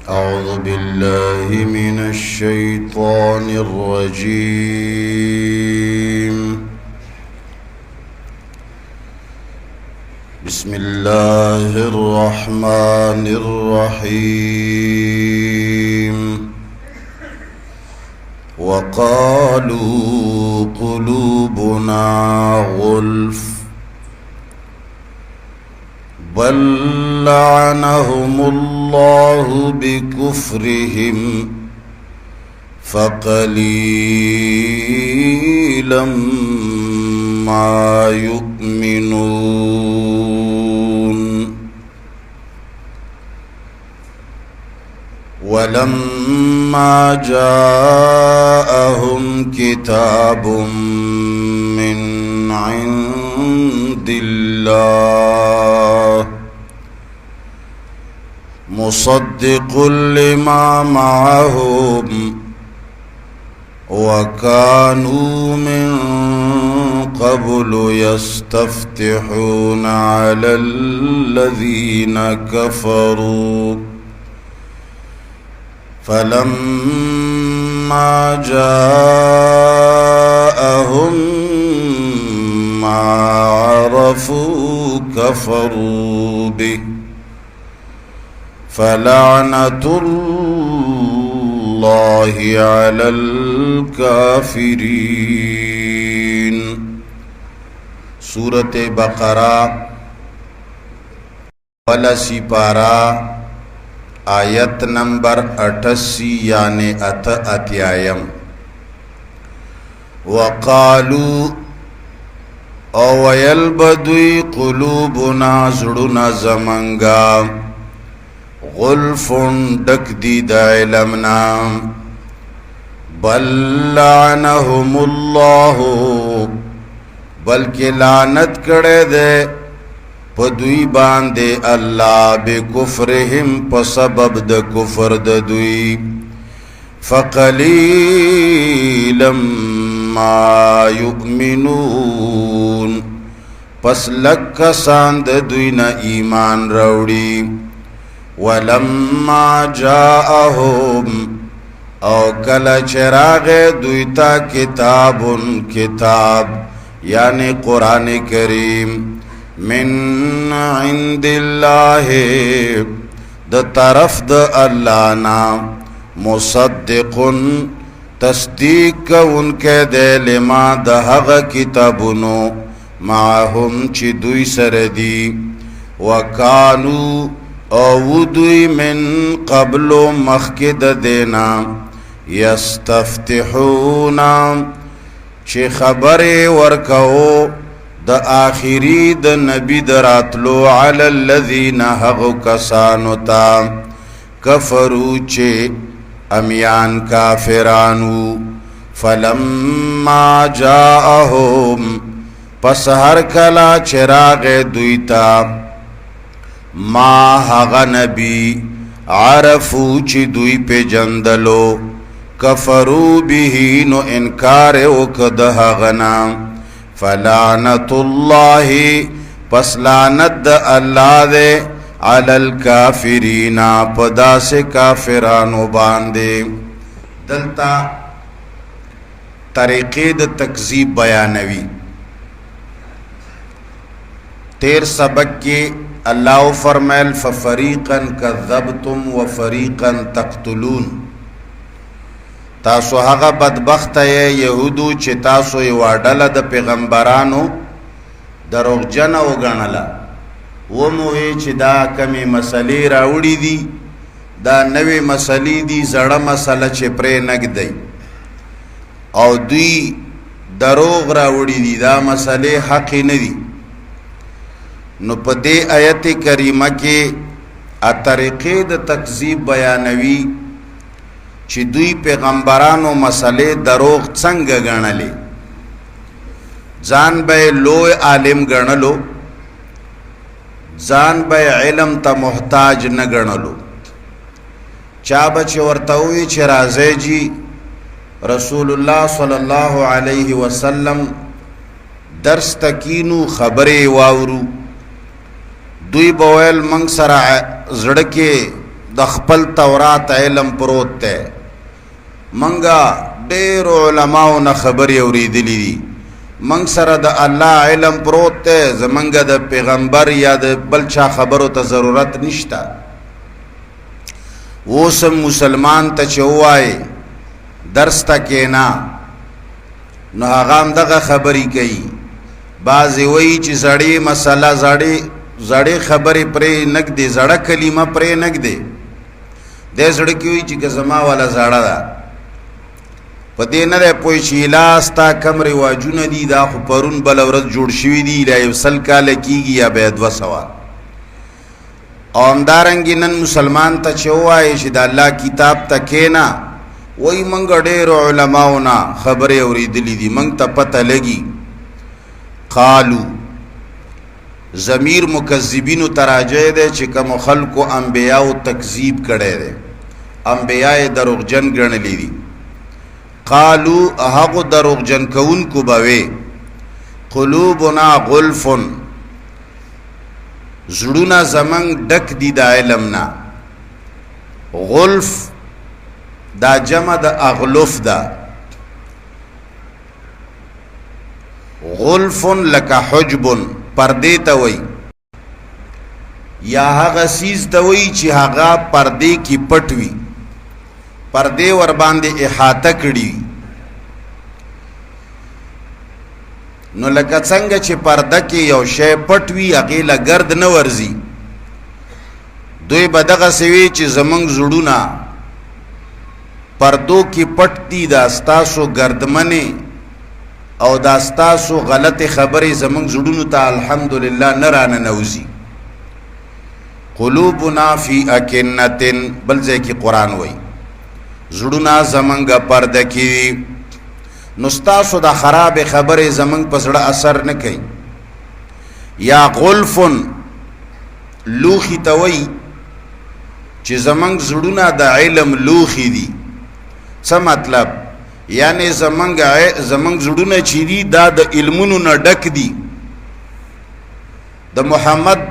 أعوذ بالله من الشيطان الرجيم. بسم الله الرحمن الرحيم. وقالوا قلوبنا غلف بل لعنهم الله بكفرهم فقليلا ما يؤمنون. ولما جاءهم كتاب من عند الله مصدق لما معهم وكانوا من قبل يستفتحون على الذين كفروا فلما جاءهم ما عرفوا كفروا به فلعنة الله على الكافرين. سورة بقرہ والا سپارہ آیت نمبر 88 یعنی اتیایم. وقالو او ویل بدوی قلوبنا زڑنا زمنگا غلفن ڈک دی دا علمنا بل لعنهم اللہ بلکہ لعنت کڑے دے پدوی باندے اللہ بکفرہم پسبب دا کفر دا دوی فقلیلا ما یؤمنون پس لکسان دا دوی نا ایمان روڑی. ولما جاءهم او کل چراغ دویتا کتاب یعنی قرآن کریم من عند اللہ دا طرف دا اللہ نا مصدق تصدیق ان کے دے لما دا حق کتابنو معهم چی دوی سردی وکانو او دوی من قبل مخکد دینا یستفتحونا چی خبر ورکو دا آخری دا نبی دراتلو علی الذین حقو کسانو تا کفرو چی امیان کافرانو فلما جاءهم پس ہر کلا چراغ دویتا ما حغا نبی عرفو چی دوی پہ جندلو کفرو بھی نو انکار اکد حغنا فلعنت اللہ پس لعنت دا اللہ دے علی الکافرین پدا سے کافرانو باندے. دلتا طریقے دا تکذیب بیانوی. تیر سبق کے اللہ فرمائل ففریقا کذبتم وفریقا تقتلون. تاسو هغه بدبخت یهودو چې تاسو یې واډله د پیغمبرانو دروغجن وګڼله وموې چې دا کمی مسلې راوړي دي دا نوې مسلې دي زړه مسله چې پرې نږدی او دوی دروغ راوړي دي دا مسلې حق نه دي. نو پا دے آیت کریمہ کے طریقے دا تکذیب بیانوی چی دوی پیغمبرانو مسئلے دروغ څنګه گنلے ځان بے لوی عالم گنلو ځان بے علم تا محتاج نہ گنلو چا بچ ورتوی چی رازے جی رسول اللہ صلی اللہ علیہ وسلم درس تکینو خبرې واورو دوی بویل منگ سره زړه کې د خپل تورات علم پروت ته منګه ډېر علماو نه خبرې اورېدلې دي منګ سره د الله علم پروت ته زمنګ د پیغمبر یا د بل چا خبرو ته ضرورت نشته اوسم مسلمان ته چې وایي درس ته کېنا نو هغه هم دغه خبرې کوي بعضې وایي چې زړې مسله زړې خبرې پرې نږدې زړه کلمه پرې نږدې دې زړه کې وایي چې که زما والا زړه ده په دې نه دی پوه چې لاستا کم رواجونه دي دا خو پرون بله ورځ جوړ شوي دي لا یو سل کاله کېږي یا بیا 200 او همدارنګې نن مسلمان ته چې ووایې چې د الله کتاب ته کښېنه وایي موږ ډېرو علماو نه خبرې اورېدلې دي موږ ته پته لګي قالو ضمیر مکذبینو ته راجع دی چې کوم خلکو انبیاو تکذیب کړی دی انبیا یې دروغجن ګڼلي دي قالو هغو دروغجن کوونکو به وی قلوبنا غلف زړونه زمنګ ډک دي د علم نه غلف دا جمع د اغلف ده غلف لکه حجب پردې ته وی یا هغه سیز ته وی چې هغه پردې کې پټ وي پردې ور باندې احاطه کړي نو لکه څنګه چې پرده کې یو شی پټ وي هغې له ګرد نه ورځي دوی به دغسې وي چې زموږ زړونه پردو کې پټ دي دا ستاسو ګردمنې او دا ستاسو غلطې خبرې زموږ زړونو ته الحمدلله نه راننوځي قلوبنا فی اکنتن بل ځای کې قرآن وایي زړونه زمنګ پرده کې نو ستاسو د خراب خبرې زمنګ په زړه اثر نه کوي یا غلفن لوخي ته وایي چې زمنګ زړونه د علم لوخي دي څه مطلب یعنی زمنګ زړونه چې دي دا د علمونو نه ډک دي د محمد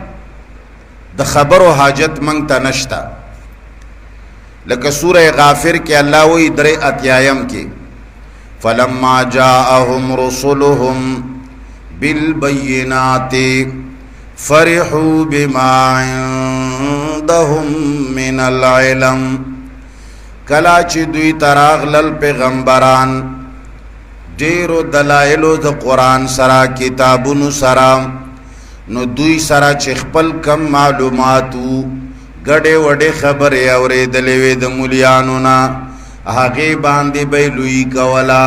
د خبرو حاجت منګ ته نشته لکه سورہ غافر کے اللہ وی در اتیایم کے فلما جاءهم رسلهم بالبینات فرحوا بما عندهم من العلم کلا چې دوی تراغلل پیغمبران ډیرو دلایلو د قرآن سره کتابونو سره نو دوی سره چې خپل کم معلوماتو گڑے وڑے خبریں اوریدلې وې د مولیانو نه هغې باندې به لوی کولا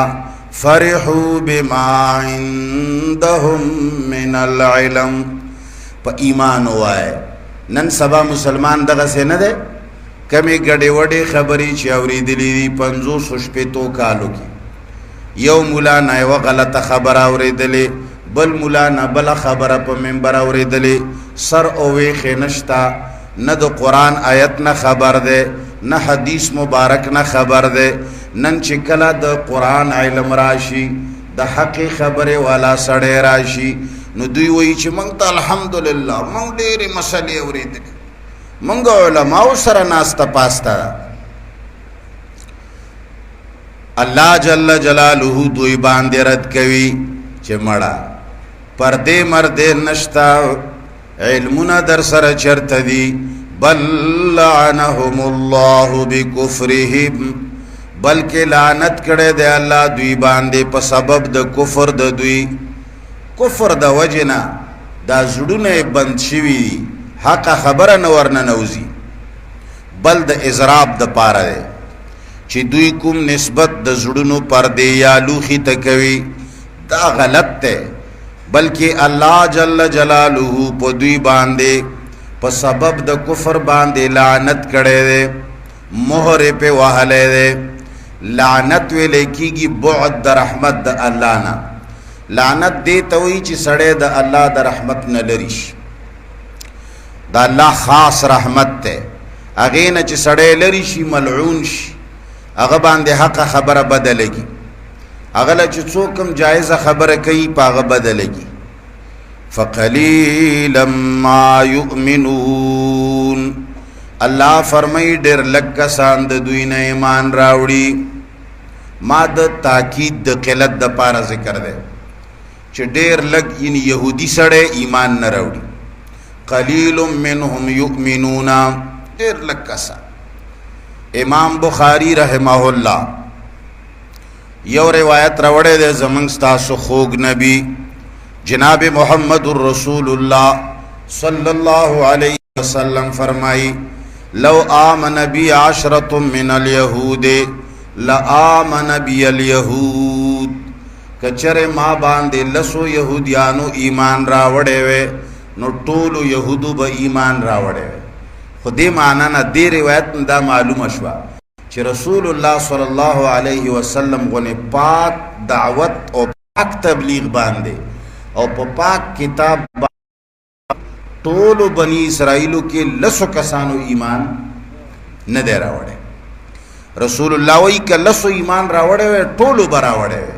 فرحوا بما عندهم من العلم په ایمان وای نن سبا مسلمان دغسې نه دی کمې گڑې وڑې خبرې چې اوریدلې دي 50 شپېتو کالو کې یو مولا نه یوه غلطه خبره اوریدلې بل مولا نه بله خبره په منبر اوریدلې سر او ویښې نشته نه د قرآن آیت نه خبر ده نه حدیث مبارک نه خبر ده نن چې کله د قرآن علم راشي د حق خبره والا سړی راشي نو دوی وایي چې موږ ته الحمدلله موږ ډېرې مسلې اورېدلې موږ علماو سره ناسته پاسته الله جل جلاله دوی باندې رد کوي چې مړه پردې مردې نشته علمنا در سر چرت دی بل لعنهم الله بکفرهم بلکہ لعنت کڑے دے اللہ دوی باندے پا سبب د کفر د دوی کفر د وجنا دا زړونه بند شوی دی حق خبر نور نه نوزی بل د اضراب د پاره دی چې دوی کوم نسبت د زړونو پردې یا لوخي تکوي دا غلط ته بلکہ اللہ جل جلالہ پا دوی باندے پا سبب د کفر باندے لعنت کڑے دے مہر پہ وحلے دے لعنت ویلے کی گی بعد د رحمت د اللہ نا لعنت دے توی چی سڑے د اللہ د رحمت نلریش دا اللہ خاص رحمت تے اغین چی سڑے لریشی ملعون شی اغا باندے حق خبر بدلگی اغلا چې څوکم جایزه خبره کوي پاغه بدلږي فقلیلا ما یؤمنون الله فرمای ډیر لږ کسان د دوی نه ایمان راوړي. ما د تاکید د قلت د پاره ذکر دی چې ډیر لږ یعنی يهودي سره ایمان نه راوړي. قلیل منهم یؤمنون، ډیر لږ کسان. امام بخاری رحمه الله یو روایت راوړی دی زمونږ ستاسو خوږ نبی جناب محمد رسول الله صلی الله علیه وسلم فرمائی لو آمن بی عشرة من اليهود لآمن بی اليهود. کچر ما باندې لسو یهودیانو ایمان راوړی وی نو ټولو یهودو به ایمان راوړی وی. خو دې معنا نه دې روایت نه دا معلومه شوه چې رسول الله صلی الله علیه وسلم غونې پاک دعوت او پاک تبلیغ باندې او په پاک کتاب ټولو بنی اسرائیلو کې لسو کسانو ایمان نه دی راوړی. رسول الله وایي که لسو ایمان راوړی وی ټولو به راوړی وی،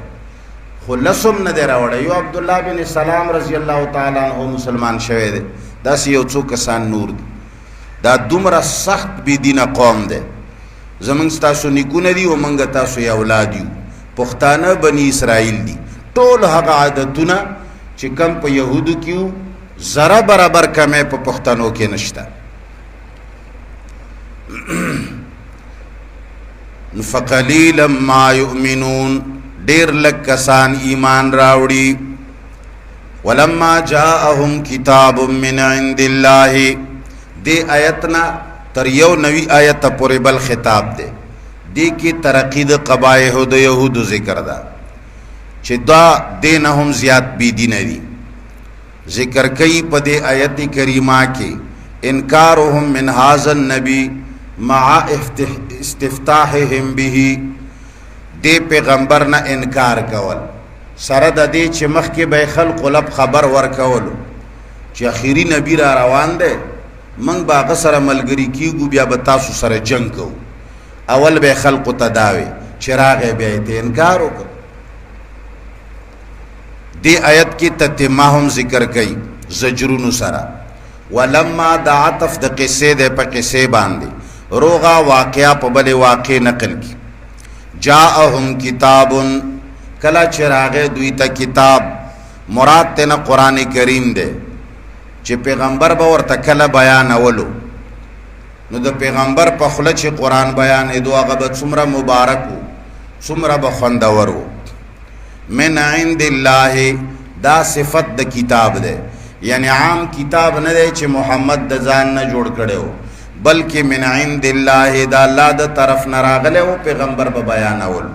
خو لسم نه دی راوړی. یو عبدالله بن سلام رضی الله تعالی عنہ مسلمان شوی دی، داسې یو څو کسان نور دي. دا دومره سخت بی دینه قوم دی. زمونږ ستاسو نیکونه دي او موږ تاسو یې اولاد یو. پښتانه بنی اسرائیل دي. ټول هغه عادتونه چې کم په یهودو کې وو ذره برابر کمې په پښتنو کې نشته. فقلیلا ما یؤمنون، ډیر لږ کسان ایمان راوړي. ولما جاءهم کتاب من عند الله، دې آیتنا تر یو نوی آیت پورې بل خطاب دی. دې کې ترقی د قبایح د یهودو ذکر ده چې دا دین هم زیات بی دینه دي. ذکر کوي په دې آیت کریمه کې انکارهم من هذا النبی مع استفتاحهم به، دې پیغمبر نه انکار کول سره د دې چې مخکې به خلق لب خبر ورکولو چې اخیری نبی را روان دی، من با هغه سره ملګری کیږو، بیا به تاسو سره جنگ کوو. اول به خلقو ته داوي چې راغی بیا یې انکار وکړ. دې آیت کې تتمه هم ذکر کوي زجرونو سره. ولما د عطف د قصې د په قصې باندې روغا واقعا په بل واقع نقل کی. جاءهم کتاب، کلا چې راغی دوی ته کتاب، مراد ته نه قرآن کریم دی چې پیغمبر به ورته کله بیانولو نو د پیغمبر په خوله چې قرآن بیانېدو هغه به څومره مبارک و، څومره به خوندور و. من عند الله، دا صفت د کتاب دی، یعنی عام کتاب نه دی چې محمد د ځان نه جوړ کړی و، بلکې من عند الله، دا الله د طرف نه راغلی و، پیغمبر به بیانول.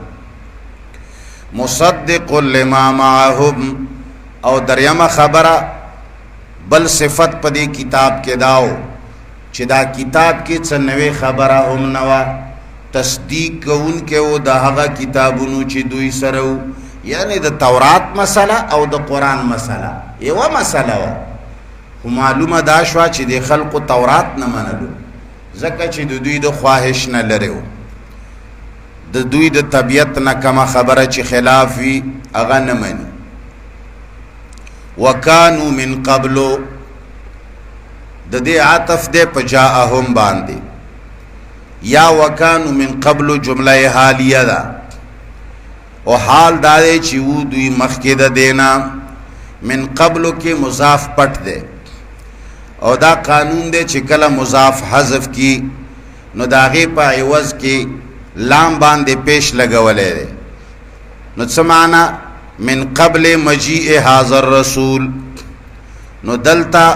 مصدق لما معهم، او دریمه خبره بل صفت په دې کتاب کې داو چې دا کتاب کې څه نوې خبره هم نه وه، تصدیق کوونکی و د هغه کتابونو چې دوی سره و، یعنی د تورات مسله او د قرآن مسله یوه مسله وه. خو معلومه دا شوه چې د خلقو تورات نه منلو، ځکه چې د دوی د خواهش نه لرې و، د دوی د طبیعت نه کمه خبره چې خلاف وي هغه نه مني. وکانو من قبلو، د دې عطف دې په جاءهم باندې، یا وکانو من قبلو جمله حالیه ده او حال دا دی چې و دوی مخکې د دینا. من قبلو کې مضاف پټ دی او دا قانون دی چې کله مضاف حذف کی نو د هغې په عوض کې لام باندې پیش لګولی دی. نو څه معنا؟ من قبل مجیء هذا الرسول، نو دلتا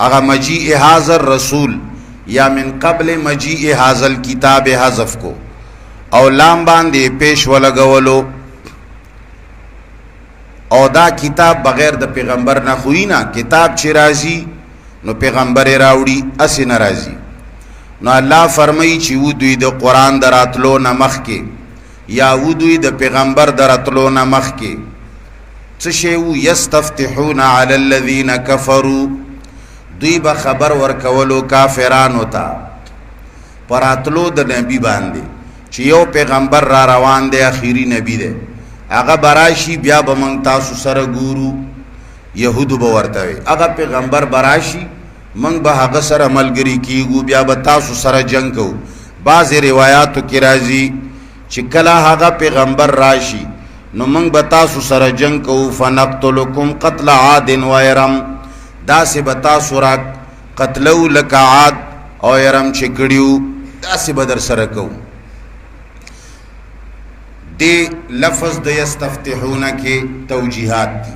اغا مجیء هذا الرسول یا من قبل مجیء هذا الكتاب حذف کو او لام باندې پیش ولګولو. او دا کتاب بغیر د پیغمبر نه خوی نه، کتاب چې راځي نو پیغمبر راوړي، اسی نه راځي. نو الله فرمایي چې و دوی د قرآن دراتلو نه مخکې یا و دوی د پیغمبر دراتلو نه مخکې څه شی و؟ یستفتحون علی الذین کفروا، دوی به خبر ورکولو کافرانو ته پراتلو د نبی باندې چې یو پیغمبر را روان دی، اخیری نبی دی، هغه براشي بیا به موږ تاسو سره ګورو. یهودو به ورته وي هغه پیغمبر براشي منگ به هغه سره ملګری کیږو بیا به تاسو سره جنگ کو. بعض روایاتو کې راځي چې کله هغه پیغمبر راشي نو منگ به تاسو سره جنگ کو. فنقتلکم قتل عاد و ارم، داسې به تاسو را قتلو لکه عاد او ارم چې کړیو داسې به در سره کو. دی لفظ د یستفتحون کې توجیهات دي،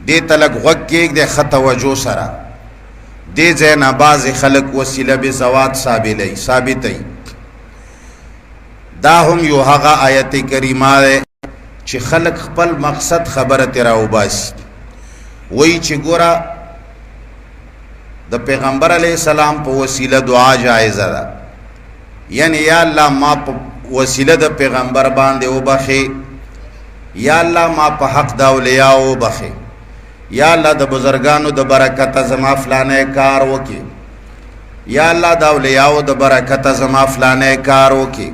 دی تلک غوږ کېږدی ښه توجه سره. دی ځای نه بعضې خلک وسیله بزوات ثابتوي. دا هم یو هغه آیت کریمه دی چې خلک خپل مقصد خبره ترې راوباسي. وایي چې ګوره د پیغمبر علیه السلام په وسیله دعا جایزه ده، یعنی یا الله ما په وسیله د پیغمبر باندې وبخې، یا الله ما په حق د اولیاء وبخې، یا الله د بزرگانو د برکته زما فلانه کار وکي، یا الله د اولیاء د برکته زما فلانه کار وکي.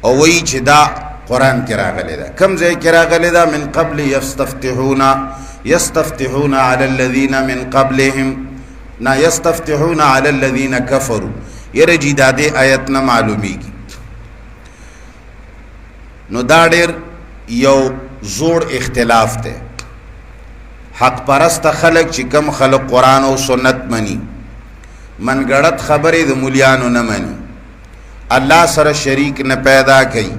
او وی چې دا قرآن کې راغلی ده. کم ځای کې راغلی ده؟ من قبل یستفتحون علی الذین من قبلهم، نا یستفتحون علی الذین کفروا. یره جی دا دې آیت نه معلومیږي. نو دا ډېر یو زوړ اختلاف دی. حق پرست خلق چې کم خلق قرآن او سنت منی، منګړت خبرې د مولیانو نه منی، الله سره شریک نه پیدا کوي.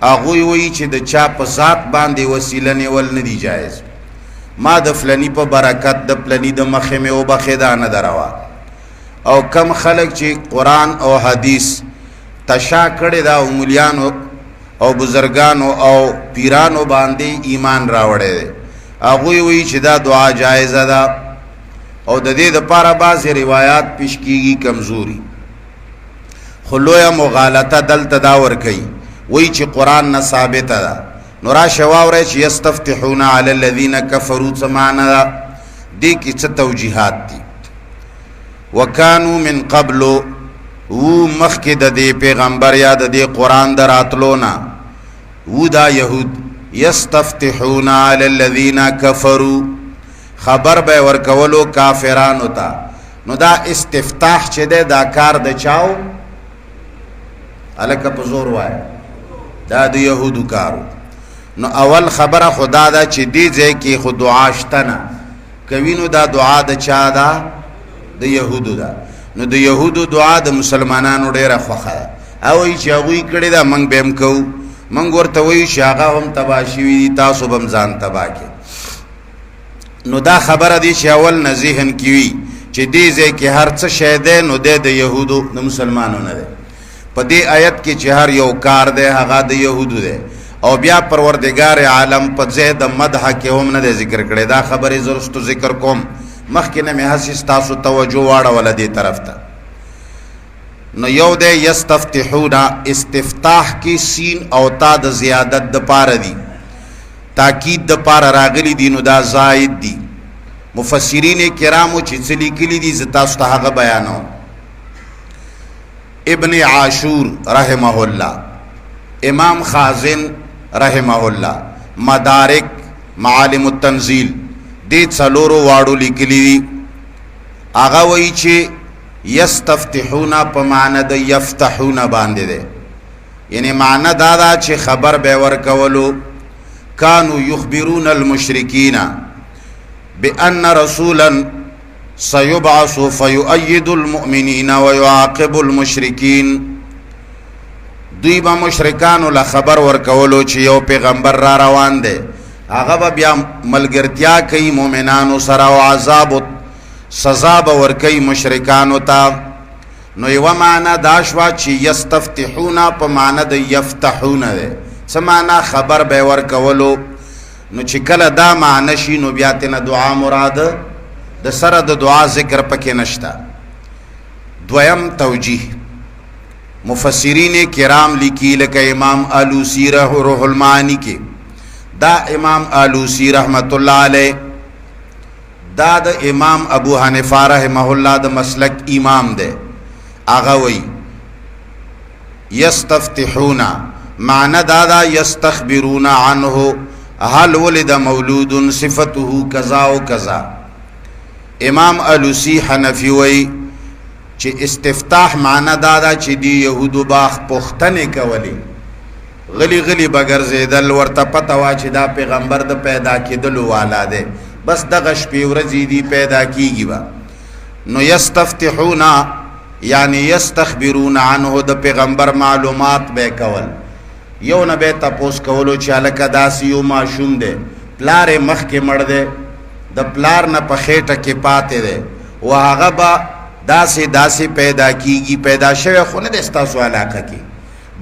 هغوی وایي چې د چا په ذات باندې وسیله نیول نه دی جایز. ما د فلنی په برکت د پلنی د مخې مې وبخې دا نه دروا. او کم خلق چې قرآن او حدیث تشا کړی دا مولیانو او بزرگانو او پیرانو باندې ایمان راوړی دی، هغوی وایي چې دا دعا جایزه ده. او د دې دپاره بعضې روایات پیش کیږي کمزوري، خو لویه مغالطه دلته دا ورکوي، وایي چې قرآن نه ثابته ده. نو راشه واورئ چې یستفتحون علی الذین کفروا څه معنی ده، دې کې څه توجیهات دي. وکانو من قبل، و مخکې د دې پیغمبر یا د دې قرآن د راتلو نه و دا یهود یستفتحون علی الذین کفروا، خبر به ورکولو کافرانو ته. نو دا استفتاح چې دی دا کار د چاو؟ هلکه په زور وایه، دا د یهودو کارو. نو اول خبره خدا ده چې دې ځای کې خو دعا شته نه، کوي نو دا دعا د چا ده؟ د یهودو ده. نو د یهودو دعا د مسلمانانو ډیره خوښه ده. او وایي چې هغوی کړې ده موږ به هم کوو. موږ ورته وایو چې هغه هم تباه شوي دي، تاسو به هم ځان تباه کړئ. نو دا خبره دی چې اول نه ذهن کې وي چې دې ځای کې هر څه شی دی نو دی د یهودو د مسلمانو نه دی. په دې آیت کې چې هر یو کار دی هغه د یهودو دی. او بیا پروردگار عالم په ځای د مدح کې هم نه دی ذکر کړی. دا خبرې زه رستو ذکر کوم، مخکې نه مې هسې ستاسو توجه واړوله دې طرف ته. نو یو دی یستفتحون، استفتاح کې سین او تا د زیادت د پاره دی، تاکید د پاره راغلی دی، نو دا زائد دی. مفسرین کرامو چې څه لیکلي دي زه تاسو ته هغه بیانوم. ابن عاشور رحمه الله، امام خازن رحمه الله، مدارک معالم التنزیل دې څلورو واړو لیکلي دي. هغه وایي چې یستفتحون په معنی د یفتحون باندې دی، یعنی معنی دا ده چې خبر به ورکولو. کانوا یخبرون المشرکین بأن رسولا سيبعث فيؤيد المؤمنین ويعاقب المشرکین. دوی به مشرکانو له خبر ورکولو چې یو پیغمبر را روان دی، هغه به بیا ملګرتیا کوي مؤمنانو سره او عذاب و سزا به ورکوي مشرکانو ته. نو یوه معنی دا شوه چې یستفتحون په معنی د یفتحون دی. څه معنی؟ خبر به ورکولو. نو چې کله دا معنی شي نو بیا تېنه دعا مراد د سره د دعا ذکر پکې نشته. دویم توجیه مفسرین کرام لیکي لکه امام آلوسی روح المعانی کې. دا امام آلوسی رحمت الله علیه دا د امام ابو حنیفه رحمه الله د مسلک امام دی. هغه وایي یستفتحون معنی دا دا یستخبرون عنه هل ولد مولود صفته کذا و کذا، امام علوسی حنفی وی چې استفتاح معنا دادا چې دی یهودو باخ پختنې کولی غلی غلی بګرځېدل ورته پته وا چې دا پیغمبر د پیدا کېدلو والا دی بس دغه شپې ورځې دي پیدا کیږي به نو یستفتحون یعنی یستخبرون عنه د پیغمبر معلومات به کول یو نه به تپوس کولو چې هلکه داسې یو ماشوم دی پلار یې مخکې مړ دی د پلار نه په خېټه کې پاتې دی و هغه به داسې پیدا کیږي پیدا شوی خو نه دی ستاسو علاقه کې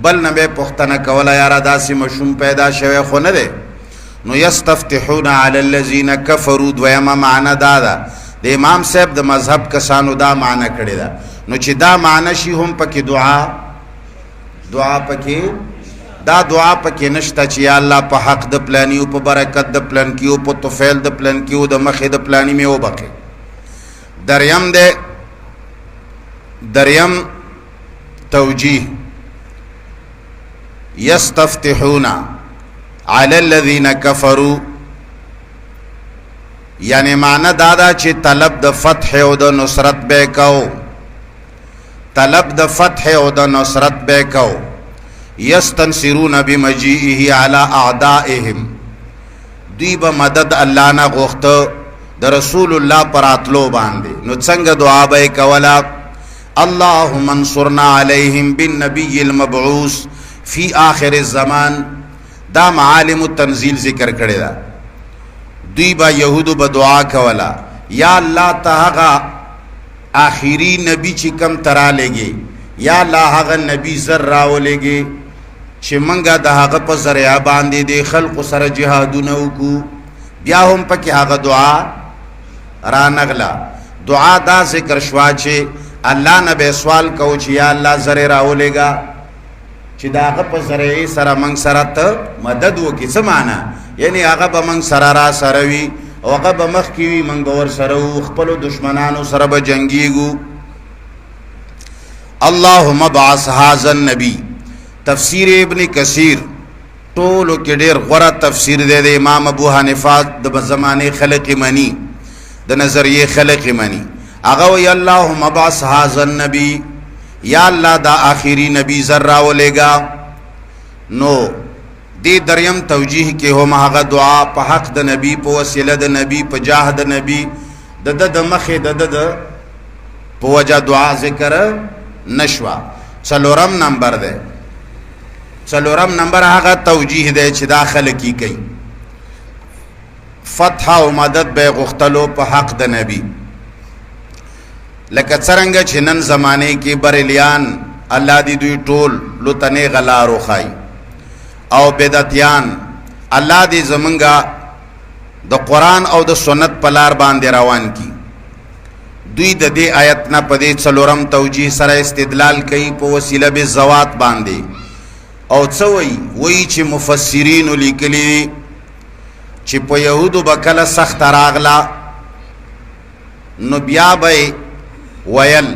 بل نه به پوښتنه کوله یاره داسې ماشوم پیدا شوی خو نه دی نو یستفتحون علی الذین کفروا دویمه معنا دا ده د امام صاحب د مذهب کسانو دا معنا کړې ده نو چې دا معنا شي هم پکې دعا پکې دا دعا پکې نشته چې یا الله په حق د پلانی او په برکت د پلان کې او په توفیل د پلان کې او د مخې د پلانی مې وبخې دریم توجیه یستفتحون علی الذین کفروا یعنی معنی دادا چې طلب د فتح او د نصرت به کو طلب د فتح او د نصرت به کو یستنصرون بمجیئه علی اعدائهم دوی به مدد الله نه غوښته د رسول الله پراتلو باندې نو څنګه دعا به کولا اللهم انصرنا علیهم بالنبی المبعوث فی آخر الزمان دا معالم التنزیل ذکر کړی دا دوی با یهودو با دعا کولا یا اللہ تا آخری نبی چی کم ترا لگے یا اللہ هغه نبی زر راو لگے چی منگا دا هغه پا ذریعہ باندے دے خلق سر جہادونو کو بیا هم پاکی هغه دعا را نغلا دعا دا ذکر شوا چی اللہ نبی سوال کو چی یا اللہ زر راو لگا چی دا هغه پا ذریعہ سر منگ سرت مدد وکی سمانا یعنی هغه به من سره را سره وي او هغه به مخکې وي من به ورسره وو خپلو دشمنانو سره به جنګېږو اللهم ابعث هذا النبي تفسیر ابن کثیر ټولو کې ډېر غوره تفسیر دی د امام ابو حنیفه د زمانې خلق منی د نظریې خلق منی هغه وی اللهم ابعث هذا النبي یا الله دا آخری نبی زر راولېږه نو دی دریم توجیه کې هم هغه دعا په حق د نبی په وسیله د نبی په جاه د نبی د مخې د په وجه دعا ذکر نشوا څلورم نمبر دی څلورم نمبر هغه توجیه دی چې دا خلک یې کوي فتح او مدد به غختلو په حق د نبی لکه څرنګه چې نن زمانه کې بریلیان الله دی دوی ټول لوتنه غلارو خای او بدعتیان الله دې زمونږه د قرآن او د سنت په لار باندې روان کی دوی د دې آیت نه په دې څلورم توجیه سره استدلال کوي په وسیله به زوات باندې او څه وایي چې مفسرین لیکلي چې په یهودو به کله سخت راغله نو بیا به ویل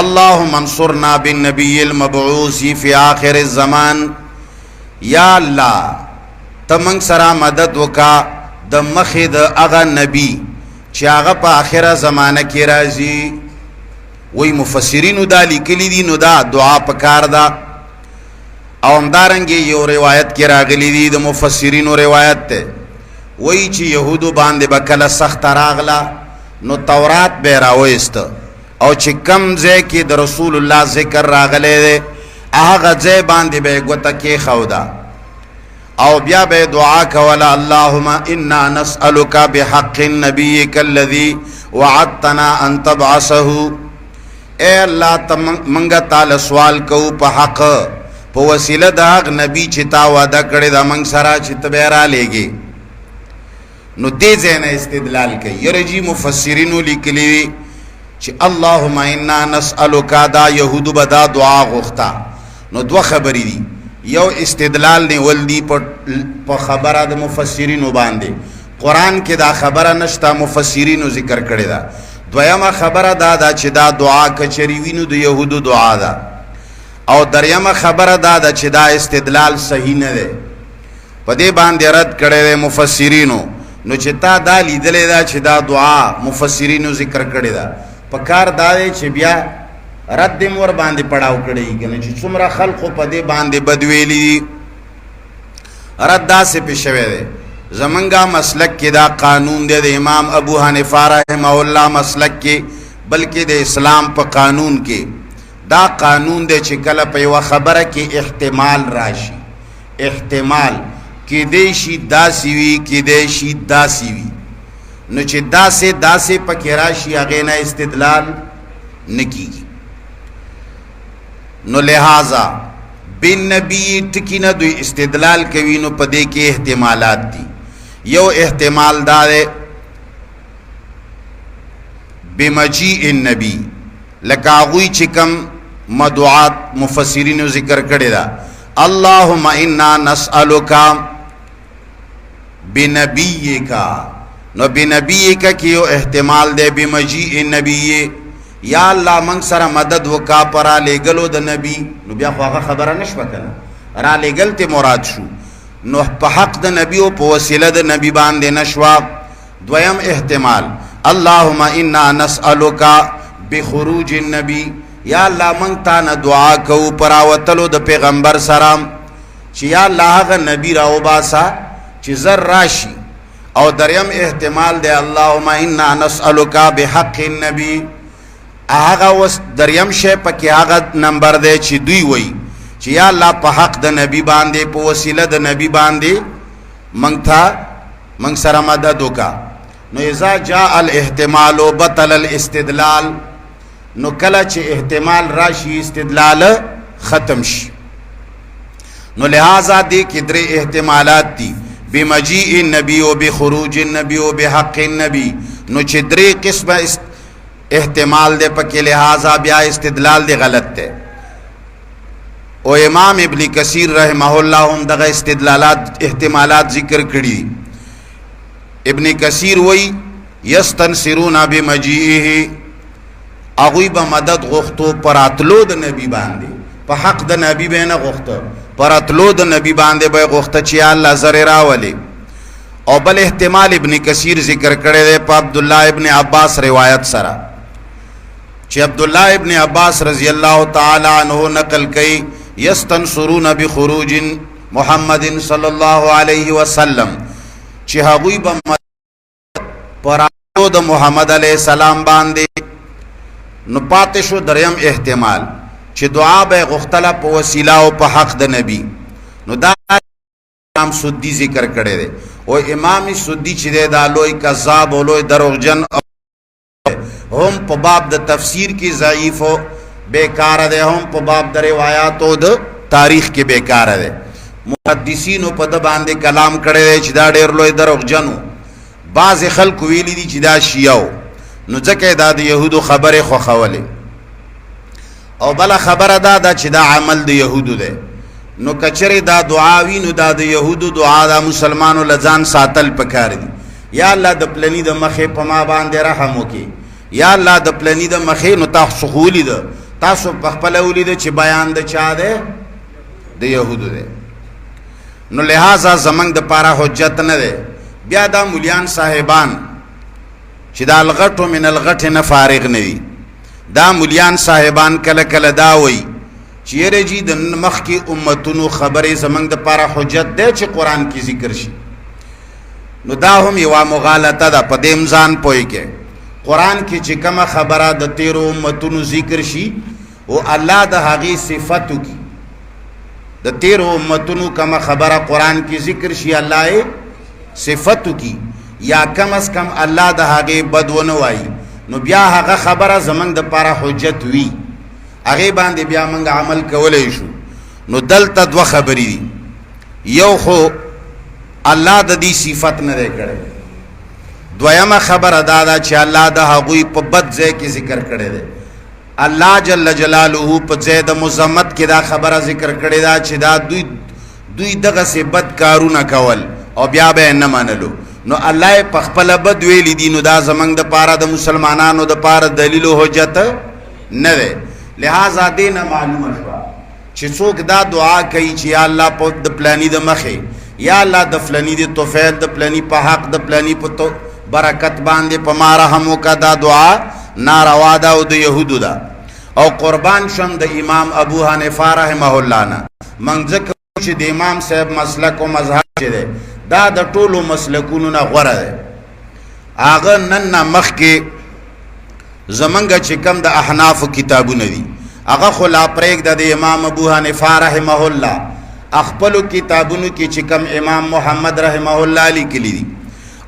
اللهم انصرنا بالنبي المبعوث في آخر الزمان یا اللہ تمنگ سرا مدد وکا د مخی د اغا نبی چی آغا پا آخر زمانہ کی رازی وی مفسرینو دا لکلی دی نو دا دعا پکار دا او امدارنگی یو روایت کی راغلی دی دا مفسرینو روایت تے وی چی یهودو باندے بکل سخت راغلا نو تورات بے راویست او چی کم زی کی دا رسول اللہ ذکر راغلے دے آغا زی باندی بے گوتا کی خودا او بیا بے دعا کولا اللہم انا نسألوکا بحق نبیک الذی وعدتنا ان تبعثہو اے اللہ منگا تال سوال کو پا حق پا وسیلہ دا حق نبی چتا وعدہ کردے دا منگ سرا چت بیرا لے گے نو دے زین استدلال کئی یرجی مفسرینو لکلیوی چی اللہم انا نسألوکا دا یہودو بدا دعا غختا نو دو خبری دی یو استدلال نے ولدی پا خبرہ دا مفسرینو باندے قرآن کے دا خبرہ نشتا مفسرینو ذکر کردے دا دویما خبرہ دا چی دا دعا کچریوینو دا یہودو دعا دا او دریم خبرہ دا چی دا استدلال صحیح نہ دے پا دے باندے رد کردے مفسرینو نو چې تا دا لیدلې دا چې دا دعا مفسرینو ذکر کړې ده په کار دا دی چې بیا رد مور باندې پړاو کړی کنه چې څومره خلقو په دې باندې بدویلی رد داسې پې شوی دی زمنګا مسلک کې دا قانون دی د امام ابو حنیفه رحمه الله مسلک کې بلکې د اسلام په قانون کې دا قانون دی چې کله په یوه خبره کې احتمال راشي احتمال کېدی شي داسې وي کېدی شي داسې وي نو چې داسې پکې راشي هغې نه استدلال نه کېږي نو لہذا بن نبی ټکی نه دوی استدلال کوي نو په دې کې احتمالات دي یو احتمال دا دی بمجیء النبی لکه هغوی چې کوم مدعات مفسرینو ذکر کړی دا اللهم انا نسألک بنبیک نو بنبیک کې یو احتمال دی بمجیء النبی یا الله من سره مدد وکا پر لګلو د نبی نو بیا خو هغه خبره نشوه کنه را لګل ته مراد شو نو په حق د نبی او په وسیله د نبی باندې نشوا دویم احتمال اللهم انا نسألک بخروج النبی یا الله من تا نه دعا کو پر اوتلو د پیغمبر سره چې یا الله هغه نبی راو باسا چې زر راشي او دریم احتمال دی اللهم انا نسألک بحق النبی هغه وس دریم شی پکې هغه نمبر دی چې دوی وای چې یا الله په حق د نبی باندې په وسیله د نبی باندې منګ سره مدد وکا نو اذا جاء الاحتمال بطل الاستدلال نو کله چې احتمال راشي استدلال ختم شي نو لہذا دې کې درې احتمالات دي بمجیء النبی و بخروج النبی و بحق النبی نو چې درې قسمه احتمال دے پکے لہذا بیا استدلال دے غلط تے او امام ابن کثیر رحمہ اللہ ہم دغا استدلالات احتمالات ذکر کری ابن کثیر وی یستنصرون بمجیئه اغوی با مدد غختو پر اتلو د نبی باندے پا حق د نبی بینا غختو پر اتلو د نبی باندے بے غختو چی اللہ زر راولی او بل احتمال ابن کثیر ذکر کرے دے پا عبداللہ ابن عباس روایت سرا چی عبداللہ ابن عباس رضی اللہ تعالی عنہ نقل کئی یستنصرون بخروج محمد صلی اللہ علیہ وسلم چی حقوی پراتو دا محمد علیہ السلام باندے نو پاتشو دریم احتمال چی دعا بے غختلا پا وسیلہ و پا حق دا نبی نو دا امام سدی ذکر کرے دے و امام سدی چی دے دا لوئی کذاب و لوئی دروغجن ہم پا باب دا تفسیر کی ضعیف و بیکار دے ہم پا باب دا روایات و دا تاریخ کی بیکار دے محدثین و پا دا باندے کلام کرے دے چی دا دیر لوئی دروغجنو بعض خلق ویلی دی چی دا شیعو نو ځکه دا د یهودو خبره خوښولې او بله خبره دا چې دا عمل د یهودو دی نو کچرې دا دعا وي نو دا د یهودو دعا دا مسلمانو له ځان ساتل پکار دي یا الله د پلني د مخې په ما باندې رحم وکړي یا الله د پلني د مخې نو تاسو خو ولیده تاسو په خپله ولیده چې بیان د چا دی د یهودو دی نو لہذا زمنګ د پاره حجت نه دی بیا دا مولیان صاحبان چې دا الغټو من الغټ نه فارغ نه وي دا مولیان صاحبان کله کله دا وایي چې یاره جي د مخکې امتونو خبرې زموږ دپاره حجت دی چې قرآن کې ذکر شي نو دا هم یوه مغالطه ده په دې ځان پوه کې قرآن کې چې کومه خبره د تیرو امتونو ذکر شي او الله د هغې صفت وکړي د تیرو امتونو کومه خبره قرآن کې ذکر شي الله یې صفت وکړي یا کم از کم الله د هغې بد ونه وایي نو بیا هغه خبره زموږ دپاره حجت وي هغې باندې بیا موږ عمل کولی شو نو دلته دوه خبرې دي یو خو الله د دې صفت نه دی کړی دویمه خبره دا ده چې الله د هغوی په بد ځای کې ذکر کړی دی الله جل جلاله په ځای د مذمت کې دا خبره ذکر کړې ده چې دا دوی دغسې بد کارونه کول او بیا به یې نه منلو نو الله یې په خپله بد ویلی دي نو دا زموږ دپاره د مسلمانانو دپاره دلیل و حجت نه دی لہذا دې نه معلومه شوه چې څوک دا دعا کوي چې یا الله په د پلاني د مخې یا الله د فلانی د توفیل د فلانی په حق د فلانی په تو برکت باندې په ما رحم وکړه، دا دعا ناروا ده او د یهودو ده. او قربان شم د امام ابو حنیفه رحمه الله نه. منځ چې د امام صاحب مسلک او مذهب چې ده دا د ټولو مسلکونو نه غوره ده. هغه نن مخکې زمنګ چې کم د احناف کتابونه دي هغه خو لا پرېږده د امام ابو حنیفه رحمه الله خپلو کتابونو کې چې کم امام محمد رحمه الله لیکلي دي،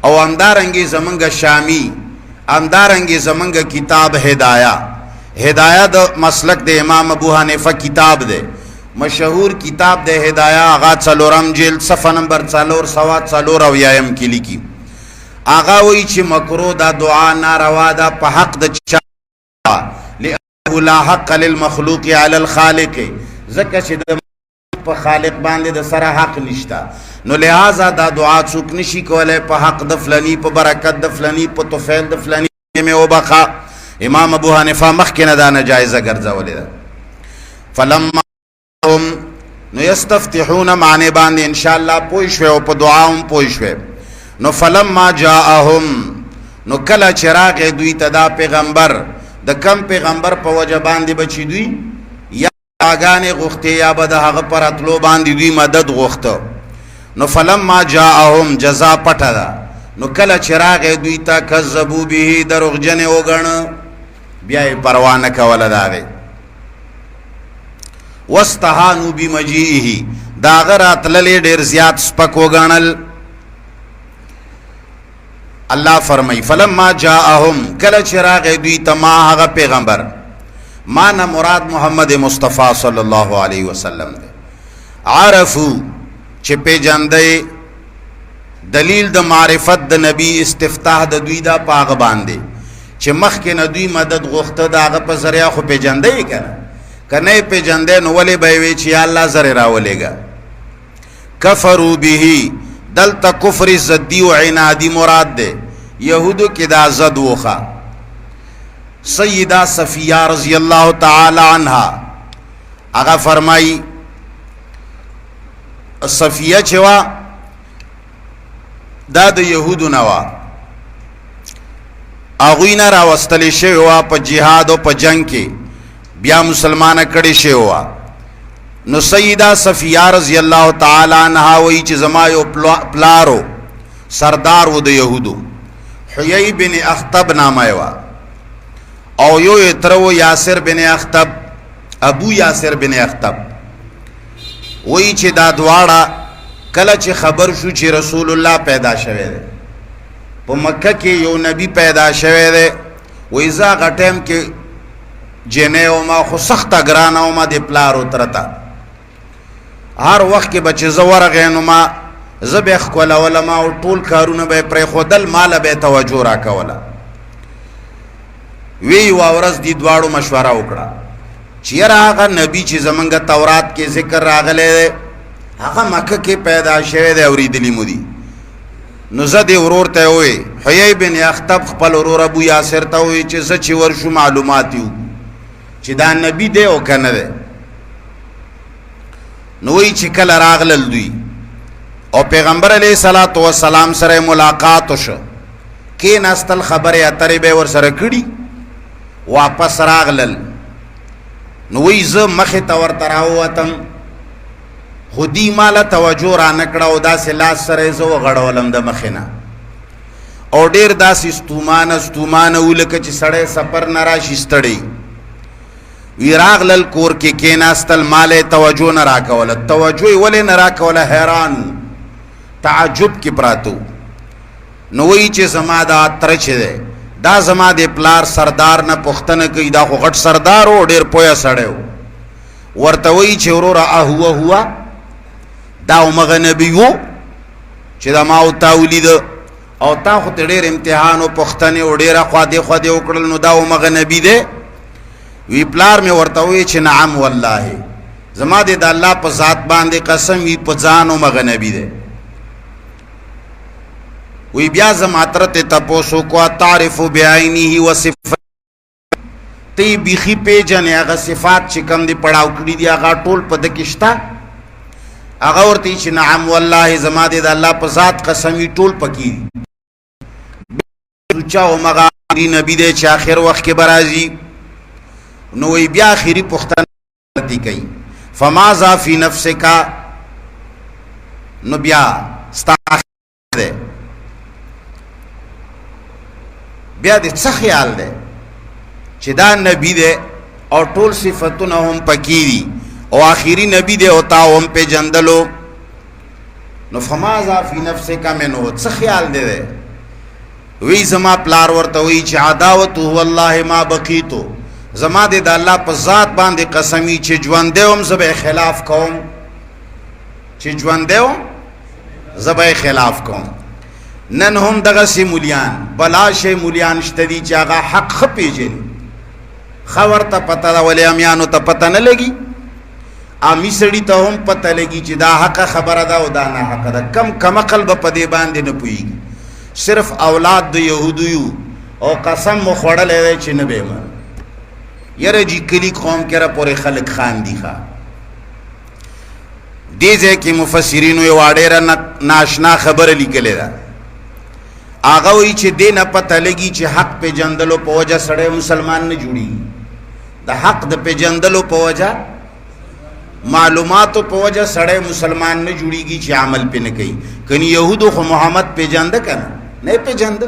او همدارنګې زمنګ شامی، همدارنګې زمنګ کتاب هدایه د مسلک د امام ابو حنیفه کتاب ده، مشهور کتاب د هدایه. هغه څلورم جلد صفحه نمبر 444 کې لیکي. هغه وایي چې مکروه دا دعا ناروا ده په حق د چا، لأنه لا حق للمخلوق علی الخالق، ځکه چې د په خالق باندې د سره حق نشته، نو لہذا دا دعا څوک نشي کولای په حق د فلانی، په برکت د فلانی، په توفیل د فلانی مې وبخا. امام ابو حنیفه مخکې نه دا ناجایزه ګرځولې ده. فلما هم نو یستفتحون معنی باندې ان شاء الله پوه شوې او په دعا هم پوه شوې. نو فلما جاءهم نو کله چې راغی دوی ته دا پیغمبر، د کم پیغمبر په وجه باندې بچی دوی یا آگانې غوښتې یا به د هغه پر اتلو باندې دوی مدد غوښته. نو فلما جاءهم جزا پټه ده. نو کله چې راغی دوی ته کذبوا به دروغجنې وګڼه، بیا یې پروا نه کوله د هغې. واستهانوا بمجیئه، د هغه راتللې ډېر زیات سپک وګڼل. الله فرمای فلما جاءهم کله چې راغی دوی ته ما هغه پیغمبر، ما نه مراد محمد مصطفی صلی الله علیه وسلم دی. عرفو چې پیجندې دلیل د معرفت د نبی استفتاح د دوی دا پاغه باندې چې مخکې نه دوی مدد غوښته د هغه په ذریعه خو پیجندې کنه، کنه پیجندې نو ولې به وی چې الله زره راولېګا. کفروا به دلته کفر زدی و عنادی مراد ده. یهودو کې دا زد وخه. سیدہ صفیہ رضی اللہ تعالی عنها هغه فرمای صفیہ چې وا دا د یهودو نه وا، هغوی نه راوستلی شوی وا په جهاد او په جنگ کې، بیا مسلمانه کړي شوی وا. نو سیدہ صفیہ رضی اللہ تعالی عنها وی چې زما یو پلارو سردار و د یهودو، حیی بن اخطب نامه وا، او یو اترو یاسر بن اخطب، ابو یاسر بن اخطب. وی چې دا دواړه کله چې خبر شو چې رسول الله پیدا شوی دی، په مکه کې یو نبی پیدا شوی دی، وی زه هغه ټایم کې جنې او ما خو سخته ګرانه او ما د پلارو ترته هر وخت کې به چې زه ورغې نو ما زه به یې ښکلولم او ټول کارونه به یې پرېښودل، ماله به یې توجه راکوله. وی یوه ورځ دې دواړو مشوره وکړه چې یاره هغه نبی چې زمونږ تورات کې ذکر راغلی دی هغه مکه کې پیدا شوی دی، اورېدلي مو دي. نو زه دې ورور ته ووی حیی بن اخطب خپل ورور ابو یاسر ته ووی چې زه چې ورشو معلومات یو چې دا نبی دی او که نه دی. نو وی چې کله راغلل دوی او پیغمبر علیه صلات وسلام سره ملاقات وشو، کېناستل، خبرې اترې به ورسره کړي، واپس راغلل. نو وی زه مخې ته ورته راووتم، خو دې ماله توجه را نه کړه او داسې لاس سره یې زه وغړولم د مخې نه، او ډېر داسې ستومانه و لکه چې سړی سفر نه راشي ستړی. وی راغلل کور کې کېناستل، ماله توجه نه راکوله. توجه یې ولې نه راکوله؟ حیران تعجب کې پراتو. نو وی چې زما دا تره چې دی دا زما د پلار سردار نه پوښتنه کوي، دا خو غټ سردار و، ډېر پویه سړی و. ورته وی چې وروره هو دا همغه نبي و چې دا ما او تا ولیده او تا خو ته ډېر امتحان و پوښتنې او ډېره خوادې وکړل، نو دا همغه نبي دی؟ وی پلار مې ورته وی چې نعم والله زما د الله په ذات باندې قسم وی په ځان همغه نبي دی. وی بیا زما تره ته تپوس وکړه تعرف بعینه و صفات، تی بیخي پیژنې هغه صفات چې کوم دې پړاو کړي دي هغه ټول په ده کې شته؟ هغه ورته چې نعم والله زما دې د الله په ذات قسم ټول پکې سوچا او مغاری نبی دې چې آخر وخت کې برازي نو وی بیا آخري پختنه دي کوي فماذا فی نفسک نو بیا ستا ده بیا دې څه خیال ده چې دا نبی دې او ټول صفاتونه هم پکې دي او آخری نبی دے ہوتا هم پہ جندلو نو فماذا فی نفسک منه څه خیال دے دے وی زما پلار ورته وی چې عداوت والله ما بقیتو زما دے د الله په ذات باندې قسمی چې ژوند دیوم زبې خلاف کوم چې ژوند دیوم زبې خلاف کوم نن هم دغه سی مولیان بلا شی مولیان شتدي چې هغه حق خپېجن خبر ته پته دا ولې امیانو ته پته نه لګي امی سړی ته هم پته لګي چې دا حق خبره ده او دا نه حق ده کم عقل به په دې باندې نه پوهېږي صرف اولاد د یهودو یو او قسم مو خوړلی دی چې نه به یې یره جی کلی قوم کې را پورې خلک خاندي ښه دې ځای کې مفسرینو یوه ډېره ناشنا خبره لیکلې ده هغه وایي چې دې نه پته لګي چې حق پېژندلو په وجه سړی مسلمان نه جوړېږي د حق د پېژندلو په وجه معلوماتو په وجه سړی مسلمان نه جوړیږي چې عمل پې نه کوي کني یهودو خو محمد پېژنده که نه نه یې پېژنده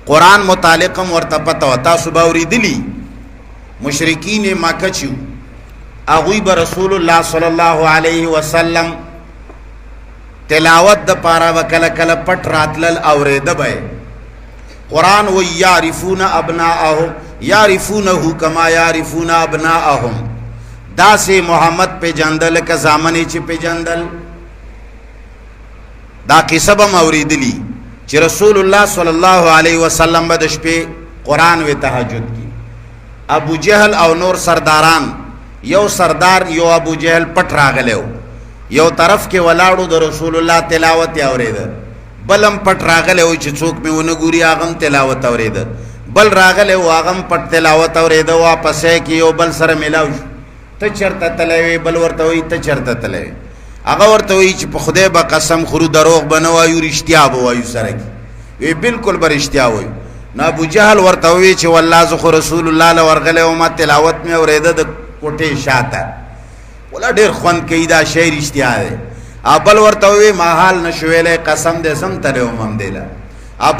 قرآن متعلق هم ورته پته وه تاسو به اورېدلي مشرکین مکه چې هغوی به رسول الله صلی الله علیه وسلم تلاوت د پاره به کله کله پټ راتلل اورېده به قرآن و یعرفون ابناءهم یعرفونه کما یعرفون ابناءهم دا سے محمد پہ جندل کا زامنی چی پہ جندل دا قصہ با موریدلی چی رسول اللہ صلی اللہ علیہ وسلم بدش پہ قرآن و تحجد کی ابو جہل او نور سرداران یو سردار یو ابو جہل پٹ راغلے ہو یو طرف کے ولاڑو دا رسول اللہ تلاوت یاورید بلم پٹ راغلے ہو چی چوک میں ونگوری آغم تلاوت اورید بل راغلے ہو آغم پٹ تلاوت اورید واپس ہے کہ یو بل سر ملاوش ته چرته تلوي بل ورته وي ته چرته تلوي هغه ورته وي چې په خدای به قسم خورو دروغ بنوایو رښتیا به وایو سره کې وی بالکل به رښتیا وایو نو ابو جهل ورته وی چې والله زه خو رسول الله له ورغلی وم تلاوت مې اورېده د کوټې شاته ولا ډېر خوند کوي دا شی رښتیا دی بل ورته وی ما حال نه شو ویلی قسم دې زم تلی وم همدې له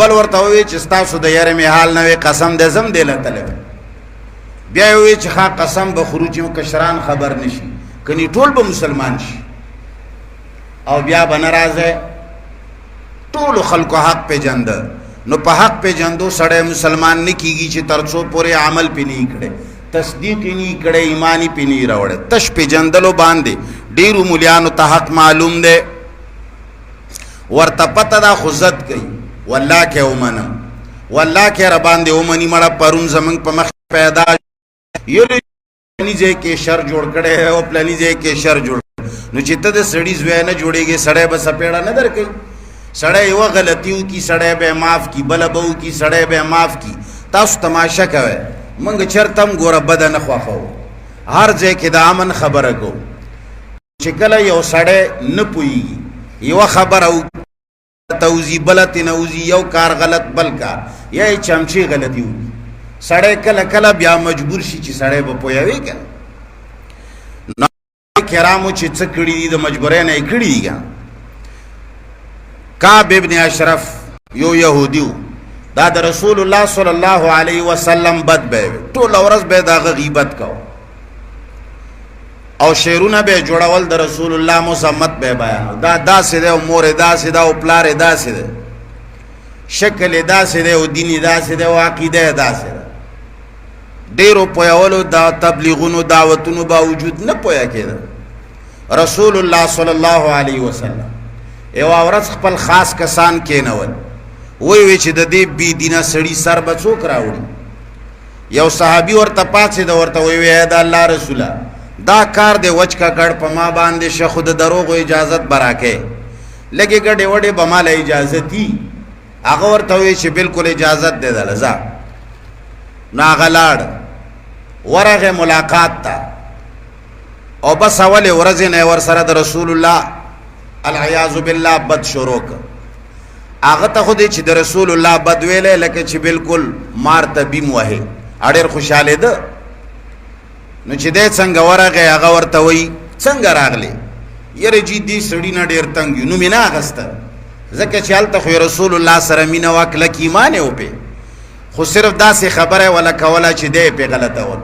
بل ورته وی چې ستاسو د یارې مې حال نه وی قسم دې زم دې له تلی بیا وی چې ښه قسم به خروج کشران خبر نشي کني ټول به مسلمان شي او بیا به نه راځي ټولو خلکو حق پېژنده نو په حق پېژندو سړی مسلمان نه کېږي چې تر څو پورې عمل پې نه کړی تصدیق یې نه کړی ایمان یې پې نه راوړی تش پېژندلو باندې ډېرو مولیانو ته حق معلوم دی ورته پته ده خو زد کوي والله کې ومنم والله کې رباندې ومني مړه پرون زمونږ په مخ پیدا یو پلانی ځای کې شر جوړ کړی ہے او پلانی ځای کې شر جوړ نو چې ته د سړي زوی نه جوړېږي سړی به سپېړه نه درکوي سړی یوه غلطي وکړي سړی به یې معاف کړي بله به وکړي سړی به یې معاف کړي تاسو تماشه کوئ موږ چېرته هم ګوره بده نه خوښوو هر ځای کې د امن خبره کوو چې کله یو سړی نه پوهېږي یوه خبره توزي بله ترې نه وځي یو کار غلط بل کار یا یې چمچې غلطي وکړي سړی کله کله بیا مجبور شي چې سړی به پوهوي که نه کرامو چې څه کړي دي د مجبورۍ نه یې کړي دي که کعب ابن اشرف یو یهودي و دا د رسول الله صلی الله علیه وسلم بد به وي ټوله ورځ به یې د هغه غیبت کو او شعرونه به یې جوړول د رسول الله مذمت به یې بیانو دا داسې دی او مور یې داسې ده او پلار یې داسې ده شکل یې داسې دی او دین یې داسې دی او عقیده یې داسې ده ډیرو پویولو دا تبلیغونو دعوتونو باوجود نه پویا کېده رسول الله صلی الله علیه وسلم یوه ورځ خپل خاص کسان کېنول وی چې د دې بې دینه سړي سر به څوک راوړي یو صحابي ورته پاڅېده ورته وی د الله رسوله دا کار دی وچ ککړ په ما باندې شه خو د دروغو اجازت به راکې لږې ګډې وډې به ماله اجازت دي هغه ورته وی چې بالکل اجازت دی دله ځه نو هغه لاړ ورغې ملاقات ته او بس اولې ورځې نه ورسره د رسول الله العیاذ بالله بد شروع ک هغه ته خو دې چې د رسول الله بد ویلې لکه چې بالکل مار ته بیم وهي اړیر خوشاله ده. نو چې دې څنګه ورغه هغه ورته وای څنګه راغلی یره جی دې سړی نه ډیر تنگ نو مینا غسته ځکه چې حالت خو رسول الله سره مینا وکړه کې ایمان او په خو صرف داسې خبره ولا کوله چې دې په غلطه ول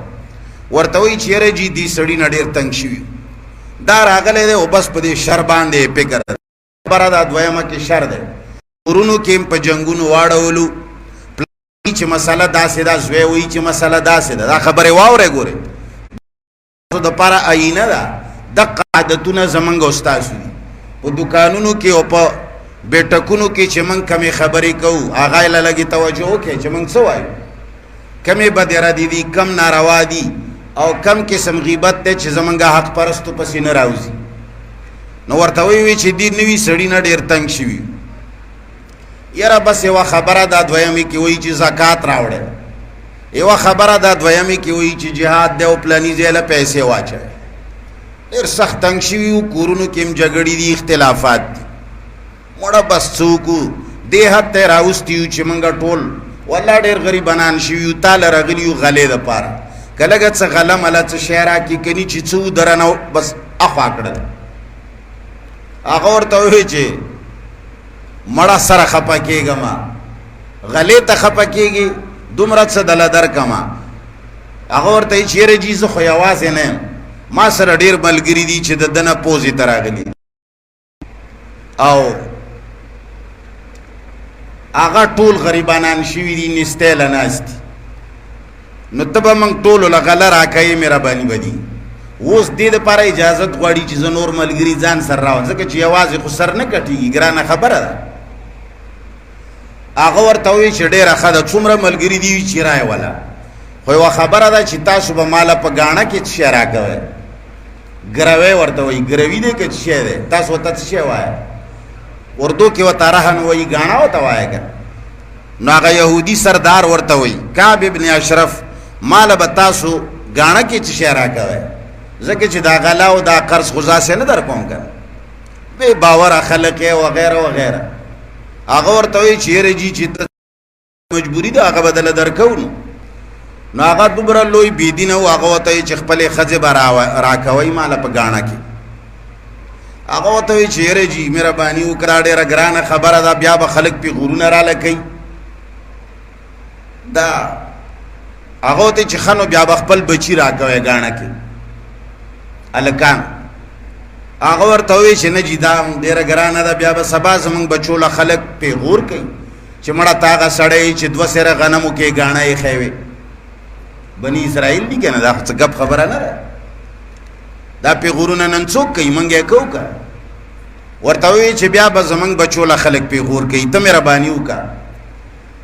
ورته وای چې یره جی دې سړی نه ډیر تنگ شي دا راغله او بس په دې شر باندې فکر خبره دا دویمه کې شر ده ورونو کې په جنگونو واړولو چې مسله داسې دا زوی وای چې مسله داسې دا خبره واوره ګوره د پاره آینه ده د قاعدتونه زمنګ استاد دي په دکانونو کې او په بیٹکونو کې چې من کمی خبرې کوو هغه له لګي توجه وکړي چې من څه وایو کمی بدره دي کم ناروا دي او کم قسم غیبت ته چې زمنګ حق پرستو پسې نه راوځي نو ورته وی چې دی نوی سړی نه ډیر تنگ شي یاره بس یو خبره دا دویمه کې وی چې زکات راوړي یو خبره دا دویمه کې وی چې jihad دی او پلاني ځله پیسې واچي ډیر سخت تنگ شي کورونو کې جګړې دي اختلافات دي مړه بس څوک دې حد ته راوستیو چې منګه ټول والله ډیر غریبانان شي تعالی راغلیو غلې د پاره کلهګه څه غلم اله څه شعرا کې کني چې څو درنه بس اخوا کړل هغه ورته وی چې مړه سره خپه کېږه ما غلې ته خپه کېږي دومره څه دله درکما هغه ورته چې یاره جي زه خو یوازې نه یم ما سره ډېر ملګري دي چې د ده نه پوزې ته راغلي او هغه ټول غریبانان شوي دي نستې له ناست دي نو ته به موږ ټولو له غله راکوې مهرباني به دي اوس دې دپاره اجازت غواړي چې زه نور ملګري ځان سره راوړم ځکه چې یوازې خو سر نه کټېږي ګرانه خبره ده هغه ورته وایي چې ډېره ښه ده څومره ملګري دي چې رایې وله خو یوه خبره ده چې تاسو به ماله په ګاڼه کې څه شی راکوئ ګروی ورته وایي ګروي دی که څه شی دی تاسو ورته څه شی وایه اردو کې ورته رهن وایي ګاڼه ورته وایه که نو هغه یهودي سردار ورته وایي کعب ابن اشرف ماله به تاسو ګاڼه کې څه شی راکوئ ځکه چې دا غلا او دا قرض خو ځاسې نه در کوم که بې باوره خلک یې وغیره وغیره هغه ورته وایي چې یاره جي چې ته مجبوري ده هغه به دله درکوو نو هغه دومره لوی بېدینه و هغه ورته وایي چې خپلې ښځې به راکوئ ماله په ګاڼه کې هغه ورته وایي چې یاره جي مهرباني وکړه ډېره ګرانه خبره ده بیا به خلک پې غرونه راله کوي دا هغه ورته چې ښه نو بیا به خپل بچي راکوئ ګاڼه کې هلکان هغه ورته وایي چې نه جي دا ډېره ګرانه ده بیا به سبا زموږ بچو له خلک پې غور کوي چې مړه ته هغه سړی چې دوه سېره غنمو کې ګاڼه ایښی وي بني اسرائیل دي که نه دا څه ګپ خبره نه ده دا پې غورونه نن څوک کوي موږ یې کوو که ورته وایي چې بیا به زموږ بچو له خلک پې غور کوي ته مهرباني وکړه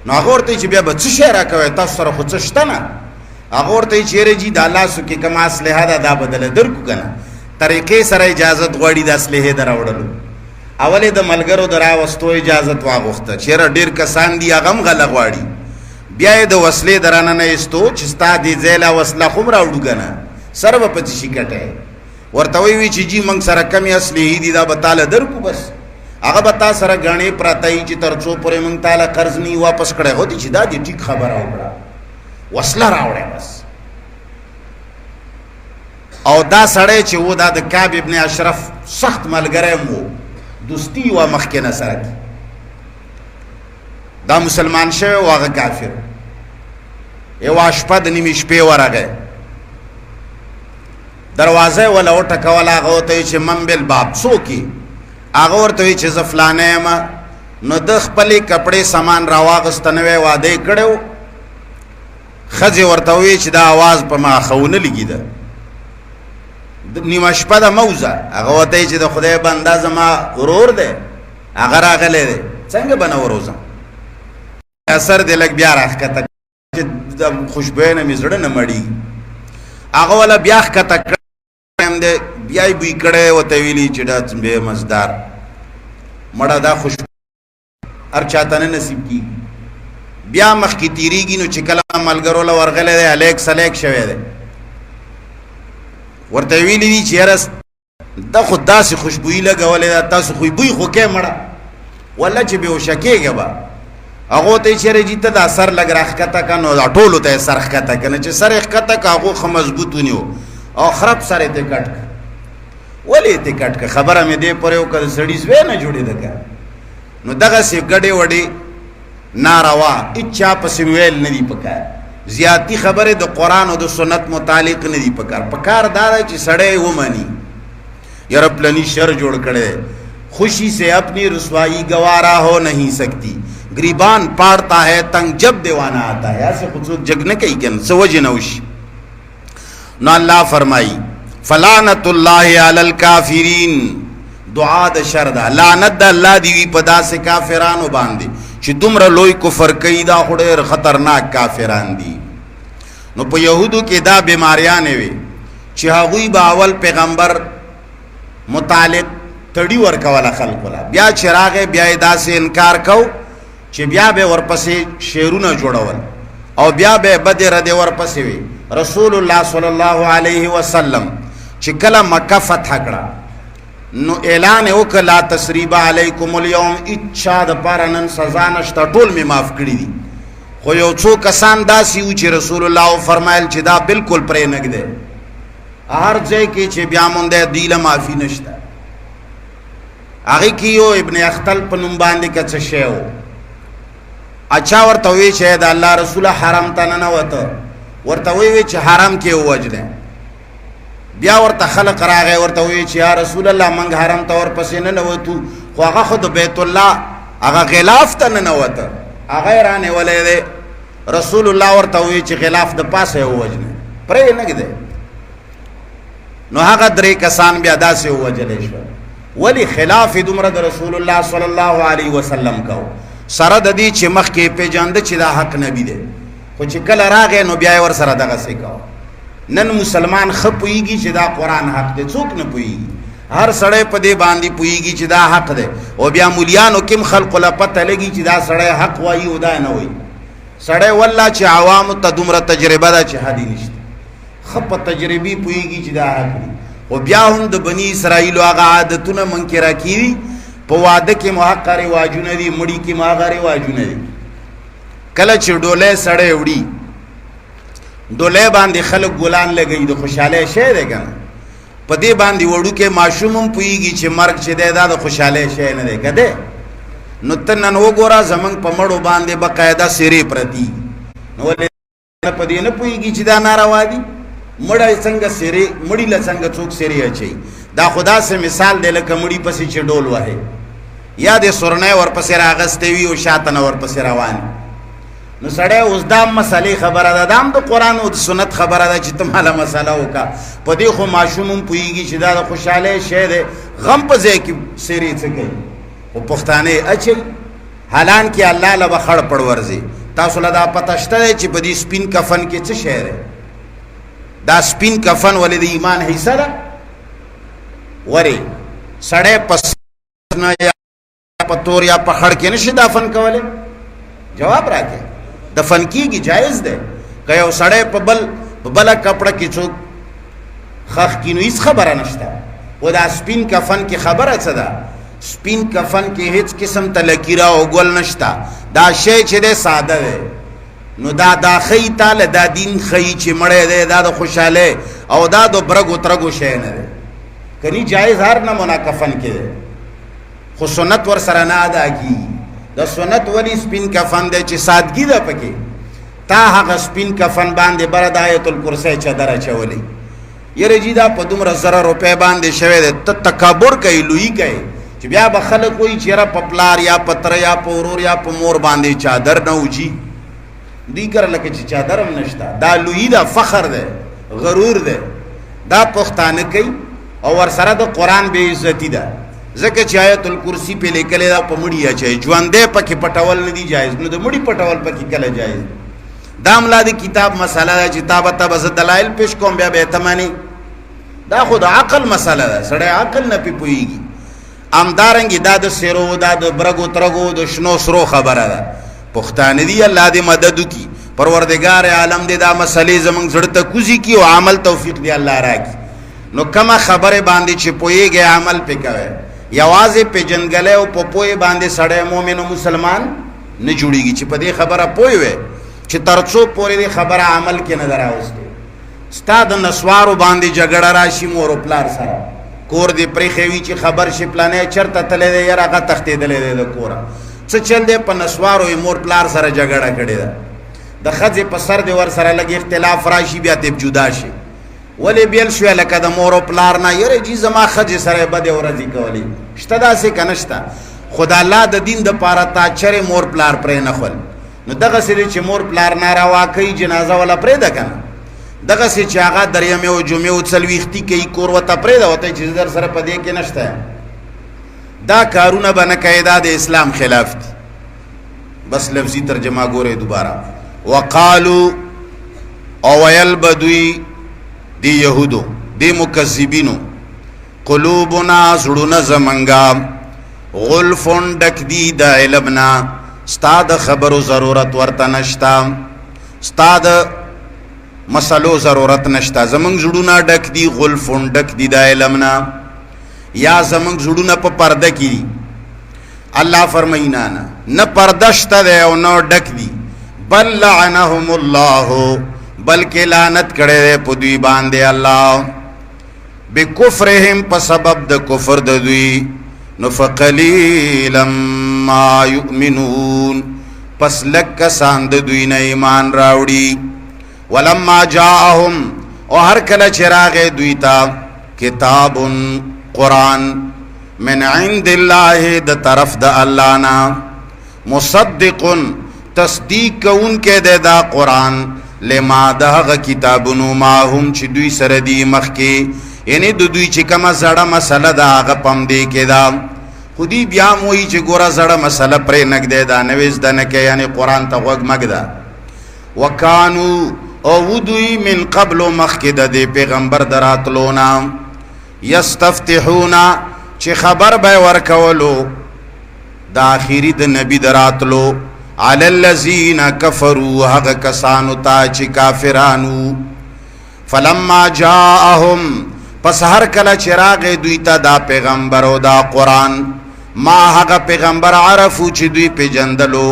نو هغه ورته وایي چې بیا به څه شی راکوئ تاسو سره خو څه شته نه هغه ورته وایي چې یاره جي دا لاسو کې کومه اسلحه ده دا به دله درکو که نه طریقې سره اجازت غواړي د اسلحې د راوړلو اول یې د ملګرو د راوستو اجازت واغوښته چې یاره ډېر کسان دي هغه هم غله غواړي بیا یې د وسلې د راننه ایستو چې ستا دې ځای له وسله خو هم راوړو که نه سر به په څه شي کټی ورته وایي چې جي موږ سره کمې اسلحې دي دا به تاله درکو بس هغه به تا سره ګاڼې پراته وي چې تر څو پورې موږ تاله قرض نه واپس کړی خو دي چې دا دې ټیک خبره وکړه وسله راوړی بس او دا سړی چې و دا د کعب ابن اشرف سخت ملګری م و دوستي وه مخکې نه سره دا مسلمان شوی و هغه کافر یوه شپه د نیمې شپې ورغی دروازه یې وله وټکوله هغه ورته وایي چې من بالباب څوک یې هغه ورته وایي چې زه فلانی یم نو د خپلې کپړې سامان راواغسته نوی واده یې کړی و ښځې ورته وایي چې دا اواز په ما ښه ونه لګېده نیمه شپه ده مه وځه هغه ورته وایي چې د خدای بنده زما ورور دی هغه راغلی دی څنګه به نه وروځم اثر دې لږ بیا راښکته چې د خوشبویۍ نه مې زړه نه مړېږي هغه والا بیا ښکته کړی دی بیا یې بوی کړی ورته ویلي چې دا بې مزدار مړه دا خوشبو هر چاته نه نصیب کېږي بیا مخکې تېرېږي نو چې کله ملګرو له ورغلی دی هلیک سلیک شوی دی ورته ویلي دي چې یاره دا خو داسې خوشبویي لګولې ده تاسو خو بوی خو کې مړه ولا چې بېهوشه کېږه به هغو ته یې چېرې جي ته دا سر لږ راښکته که نو دا ټولو ته یې سر ښکته که نه چې سر یې ښکته که هغو ښه مضبوط ونیو او خراب سر یې ترې کټ که ولې یې ترې کټ که خبره مې دې پورې وکړه د سړي زوی نه جوړېده که نو دغسې ګډې وډې ناروا هېچا پسې ویل نه دي پکار زیاتی خبرې د قرآن او د سنت متعلق نه دي پکار پکار دا ده چې سړی ومني یاره پلنی شر جوړ کړی خوشی سے اپنی رسوائی گوارا ہو نہیں سکتی گریبان پاڑتا ہے تنگ جب دیوانہ آتا ہے ایسے خود جگ نہ کہی کن سوج نوش نو اللہ فرمائی فلانت اللہ علی الکافرین دعا د شر دا لعنت د اللہ دیوی پدا سے کافرانو باندې چې دومره لوی کفر کوي دا خو ډېر خطرناک کافران دي نو په یهودو کې دا بیماریانې وي چې هغوی به اول پیغمبر متعلق تړي ورکوله خلکو له بیا چې راغی بیا یې داسې انکار کو چې بیا به ورپسې شعرونه جوړول او بیا به بدې ردې ورپسې وي رسول الله صلی الله علیه وسلم چې کله مکه فتح کړه نو اعلان یې وکړ لا تسریب علیکم اليوم اچا د پاره نن سزا نشته ټول مې معاف کړي دي خو یو څو کسان داسې وو چې رسول الله فرمایل چې دا بالکل پرې نه ږدئ هر ځای کې چې بیا مونږ دوی له معافي نشته هغې کې یو ابن اختل په نوم باندې که څه شی و اچا ورته وی چې د الله رسوله حرم ته ننوته ورته وی چې حرم کې ووجنه بیا ورته خلق راغی ورته وی چې یا رسول الله موږ حرم ته ورپسې ننوتو خو هغه خو د بیت الله هغه غلاف ته ننوته هغه یې رانیولی دی رسول الله ورته وی چې غلاف د پاسه یې ووجنه پرې نه ږدئ نو هغه درې کسان بیا داسې ووجلی شول ولی خلاف دومره د رسول الله صلی الله علیه وسلم کو سره د دې چې مخکې پیژانده چې دا حق نبی دی خو چې کله راغی نو بیا یې ورسره دغسې کو نن مسلمان ښه پوهېږي چې دا قرآن حق دی څوک نه پوهېږي هر سړی په دې باندې پوهېږي چې دا حق دی او بیا مولیانو کې هم خلقو له پته لګي چې دا سړی حق وایي او دا نه وایي سړی والله چې عوامو ته دومره تجربه ده چې حدي نشته ښه په تجربې پوهېږي چې دا حق دی او بیا هم د بني اسرائیلو هغه عادتونه منکره کړي په واده کې مو حقه رواجونه دي مړي کې مو هغه رواجونه دي کله چې ډولۍ سړی وړي ډولۍ باندې خلک ګلان لګوي د خوشحالۍ شی دی که نه په دې باندې وړوکی ماشوم هم پوهېږي چې مرګ چې دی دا د خوشحالۍ شی نه دی که دی نو ته نن وګوره زموږ په مړو باندې باقاعده سیرې پرتي نو ولې په دې نه پوهېږي چې دا ناروا دي مړی څنګه سیرې مړي له څنګه څوک سیرې اچوي دا خو داسې مثال دی لکه مړي پسې چې ډول وهي یا د سورنۍ ورپسې راغستی وي او شاته نه ورپسې روان نو سړی اوس دا مسلې خبره ده دا هم د قرآن او د سنت خبره ده چې ته ماله مسله وکړه په دې خو ماشوم هم پوهېږي چې دا د خوشحالۍ شی دی غم په ځای کې سیرې څه کوي خو پښتانه یې اچوي حالانکې الله له به خړ پړ ورځي تاسو له دا پته شته دی چې په دې سپین کفن کې څه شی دی دا سپین کفن ولې د ایمان حصه ده ورې سړی په نه یا په تور یا په خړ کې نشي دفن کولی جواب راکړئ دفن کیږي جایز دی که یو سړی په بله کپړه کې څوک خښ کي نو هېڅ خبره نشته و دا سپین کفن کې خبره څه ده سپین کفن کې هیڅ قسم ته لکیره او ګل نشته دا شی چې دی ساده دی نو دا ښیي تاله دا دین ښیي چې مړی دی دا د خوشحالۍ او دا د برګو ترګو شی نه دی کنی جایز هر نمونه کفن کې دی خو سنت ورسره نه ادا کېږي د سنت ولی سپین کفن دی چې سادګي ده پکې تا هغه سپین کفن باندې بره د آیت الکرسی چدر اچولی یره جي دا په دومره زره روپۍ باندې شوی دی ته تکبر کوي لویي کوي چې بیا به خلک وایي چې یاره په پلار یا په تره یا په ورور یا په مور باندې چادر نه وجي دوی کره لکه چې چادر هم نشته دا لویي ده فخر دی غرور دی دا پښتانه کوي او ورسره د قرآن بې عزتي ده ځکه چې آیت الکرسی پې لیکلی دا په مړي اچوي ژوندی پکې پټول نه دي جایز نو د مړي پټول پکې کله جایز دا ملا د کتاب مسله ده چې تا به زه دلایل پیش کوم بیا به یې ته منې دا خو د عقل مسله ده سړی عقل نه پې پوهېږي همدارنګې دا د سیرو دا د برګو ترګو د شنو سرو خبره ده پښتانه دي الله دې مدد وکړي پروردګار عالم دې دا مسلې زموږ زړه ته کوزي کړي او عمل توفیق دې الله راکړي نو کما خبره باندې چې پوهیږي عمل پې کوي. یوازې پیژندګلۍ او په پوهې باندې سړی مومن او مسلمان نه جوړېږي چې په دې خبره پوه وي چې تر څو پورې دې خبره عمل کې نه راوستې. ستا د نسوارو باندې جګړه راشي مور او پلار سره، کور دې پرېښی وي چې خبر شي پلانی چېرته تللی دی، یاره هغه تښتېدلی دی د کوره. څه چل دی په نسوارو یې مور پلار سره جګړه کړې ده، د ښځې په سر دې ور سره لږ اختلاف راشي بیا دې جدا شي. ولې بیل شوې لکه د مور او پلار نه؟ یاره جي زما ښځې سره یې بدې ورځې کولې. شته داسې که نه شته؟ خو د الله د دین دپاره تا چرې مور پلار پرې نه خول. نو دغسې دی چې مور پلار ناروا کوي جنازه وله پرېږده که نه؟ دغسې چې هغه دریمې او جمعې او څلوېښتي کوي کور ورته پرېږده، ورته چې زه در سره په دې کې نشته یم. دا کارونه به نه کوې، دا د اسلام خلاف دي. بس لفظي ترجمه ګورئ دوباره. وقالو او ویل به دوی دی یهودو دی مکذبینو قلوبنا زړونه زمنګا غلفون ډک دی د علمنا، ستا د خبرو ضرورت ورته نشته، ستا د مسلو ضرورت نشته. زمونږ زړونه ډک دی غلفون ډک دی د علمنا، یا زمونږ زړونه په پرده کې دي. الله فرمایي نه پرده شته دی او نه ډک دی. بل لعنهم الله، بلکې لعنت کړی دی په دوی باندې الله بکفرهم، په سبب د کفر د دوی. نو فقلیلا ما یؤمنون، پس لږ کسان د دوی نه ایمان راوړي. ولما جاءهم، او هر کله چې راغی دوی ته کتاب قرآن من عند الله، د طرف د الله نه، مصدق تصدیق کوونکی دی دا قرآن، لما د هغه کتابونو ما هم چې دوی سره دي مخکې، یعنی د دوی چې کومه زړه مسله ده هغه پم دی کې ده. خو دوی بیا هم وایي چې ګوره زړه مسله پرې نږدې ده، نوې زده نه کوي، یعنې قرآن ته غوږ مه ږده. وکانو او دوی من قبل مخکې د دې پیغمبر د راتلو نه یستفتحون، چې خبر به یې ورکولو د آخري د نبي د راتلو، علی الذین کفروا، هغه کسانو ته چې کافرانو. فلما جاءهم، پس هر کله چې راغی دوی ته دا پیغمبر او دا قرآن، ما هغه پیغمبر عرفو چې دوی پیژندلو،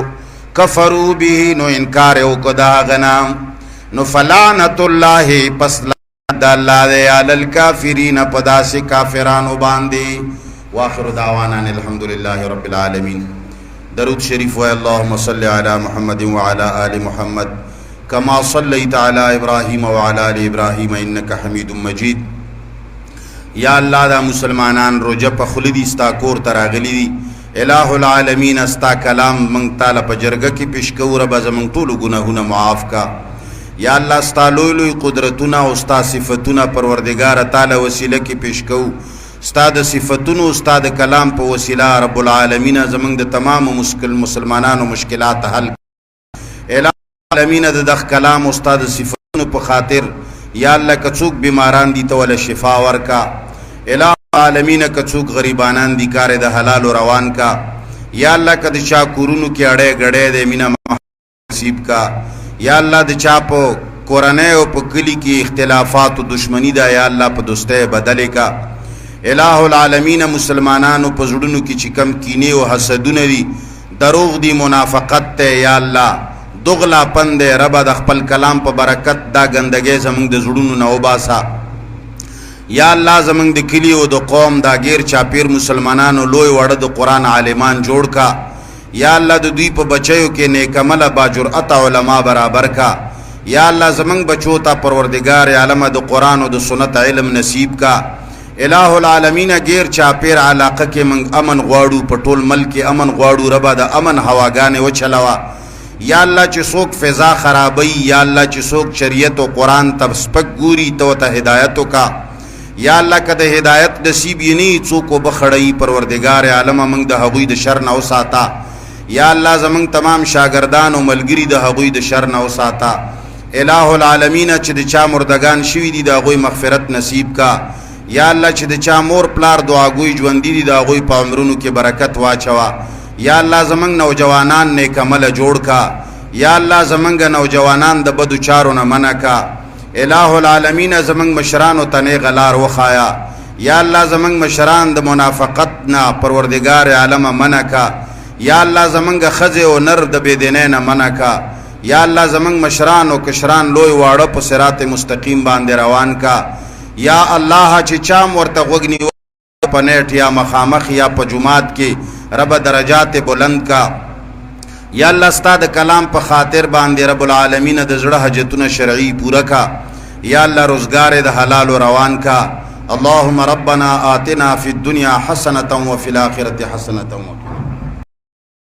کفروا به، نو انکار یې وکړو د هغه نه. نو فلعنت الله، پس لعنت د الله دی علی الکافرین، په داسې کافرانو باندې. واخر دعوانا الحمد لله رب العالمین. درود شریف و اللهم صل علی محمد وعلى آل محمد کما صلیت علی ابراہیم وعلى آل ابراہیم انک حمید مجید. یا اللہ دا مسلمانان روجہ پا خلدی ستا کور تراغلی دی، الہ العالمین استا کلام منگ تالا پا جرگا کی پشکو ربا زمنگ طولو گناہونا معاف کا. یا اللہ ستا لوی لوی قدرتونا و ستا صفتونا پروردگار تالا وسیلہ کی پشکو، ستا د صفتونو ستا د کلام په وسیله رب العالمین زمونږ د تمام مسلمانانو مشکلات حل. الہ العالمین د دغ کلام او ستا د صفتونو په خاطر یا الله که څوک بیماران دي ته وله شفا ورکا. الہ العالمین که څوک غریبانان دي کار د حلال روان کا. یا الله که د چا کورونو کې اړې غړې د مینه نصیب کا. یا الله د چا په کورنۍ او په کلی کې اختلافات او دشمنی دا یا الله په دوستۍ بدلې کا. الہ العالمین مسلمانانو په زړونو کې چې کم کینې او حسدونه دي، دروغ دي، منافقت ته یا الله دغلا پند رب د خپل کلام په برکت دا ګندګي زمونږ د زړونو نه وباسا. یا الله زمونږ د کلی او د قوم دا غیر چاپیر مسلمانانو لوی وړه د قرآن عالمان جوړ کا. یا الله د دوی په بچیو کې نیک عمله با جرأت علما برابر کا. یا الله زمونږ بچو ته پروردگار عالم د قرآن او د سنت علم نصیب کا. الہ العالمین غیر چاپیر علاقه کې منگ امن غواړو، په ټول ملک امن غواړو، ربا د امن هواګانې وچلوا. یا الله چې څوک فضا خرابوي، یا الله چې څوک شریعت او قرآن ته سپک ګوري ته ورته هدایت وکا. یا الله که د هدایت نصیب یې نه څوک وبخړوي، پروردگار عالم موږ د هغوی د شر نه وساته. یا الله زمونږ تمام شاګردان او ملګري د هغوی د شر نه وساته. الہ العالمین چې د چا مردگان شوي دي د هغوی مغفرت نصیب کا. یا الله چې د چا مور پلار دعاګوی ژوندي دي د هغوی په عمرونو کې برکت واچوه. یا الله زمونږ نوجوانان نیک عمله جوړ کا. یا الله زمونږ نوجوانان د بدو چارو نه منع کا. الہ العالمین زمنگ مشران و تنے غلار وخایا یا اللہ زمنگ مشران د منافقت نا پروردگار عالم منع کا یا اللہ زمنگ خزے و نر د بےدینین منع کا یا اللہ زمنگ مشران و کشران لوی واړه په صراط مستقیم باندې روان کا یا اللہ چې چام ورته غوګنی په نیټ یا مخامخ یا په جمعات کې رب درجات بلند کا یا اللہ استاد کلام په خاطر باندې رب العالمین د زړه حاجتونه شرعی پورا کا یا اللہ روزگار د حلال روان کا اللهم ربنا آتنا فی الدنیا حسنة وفی الآخرة حسنة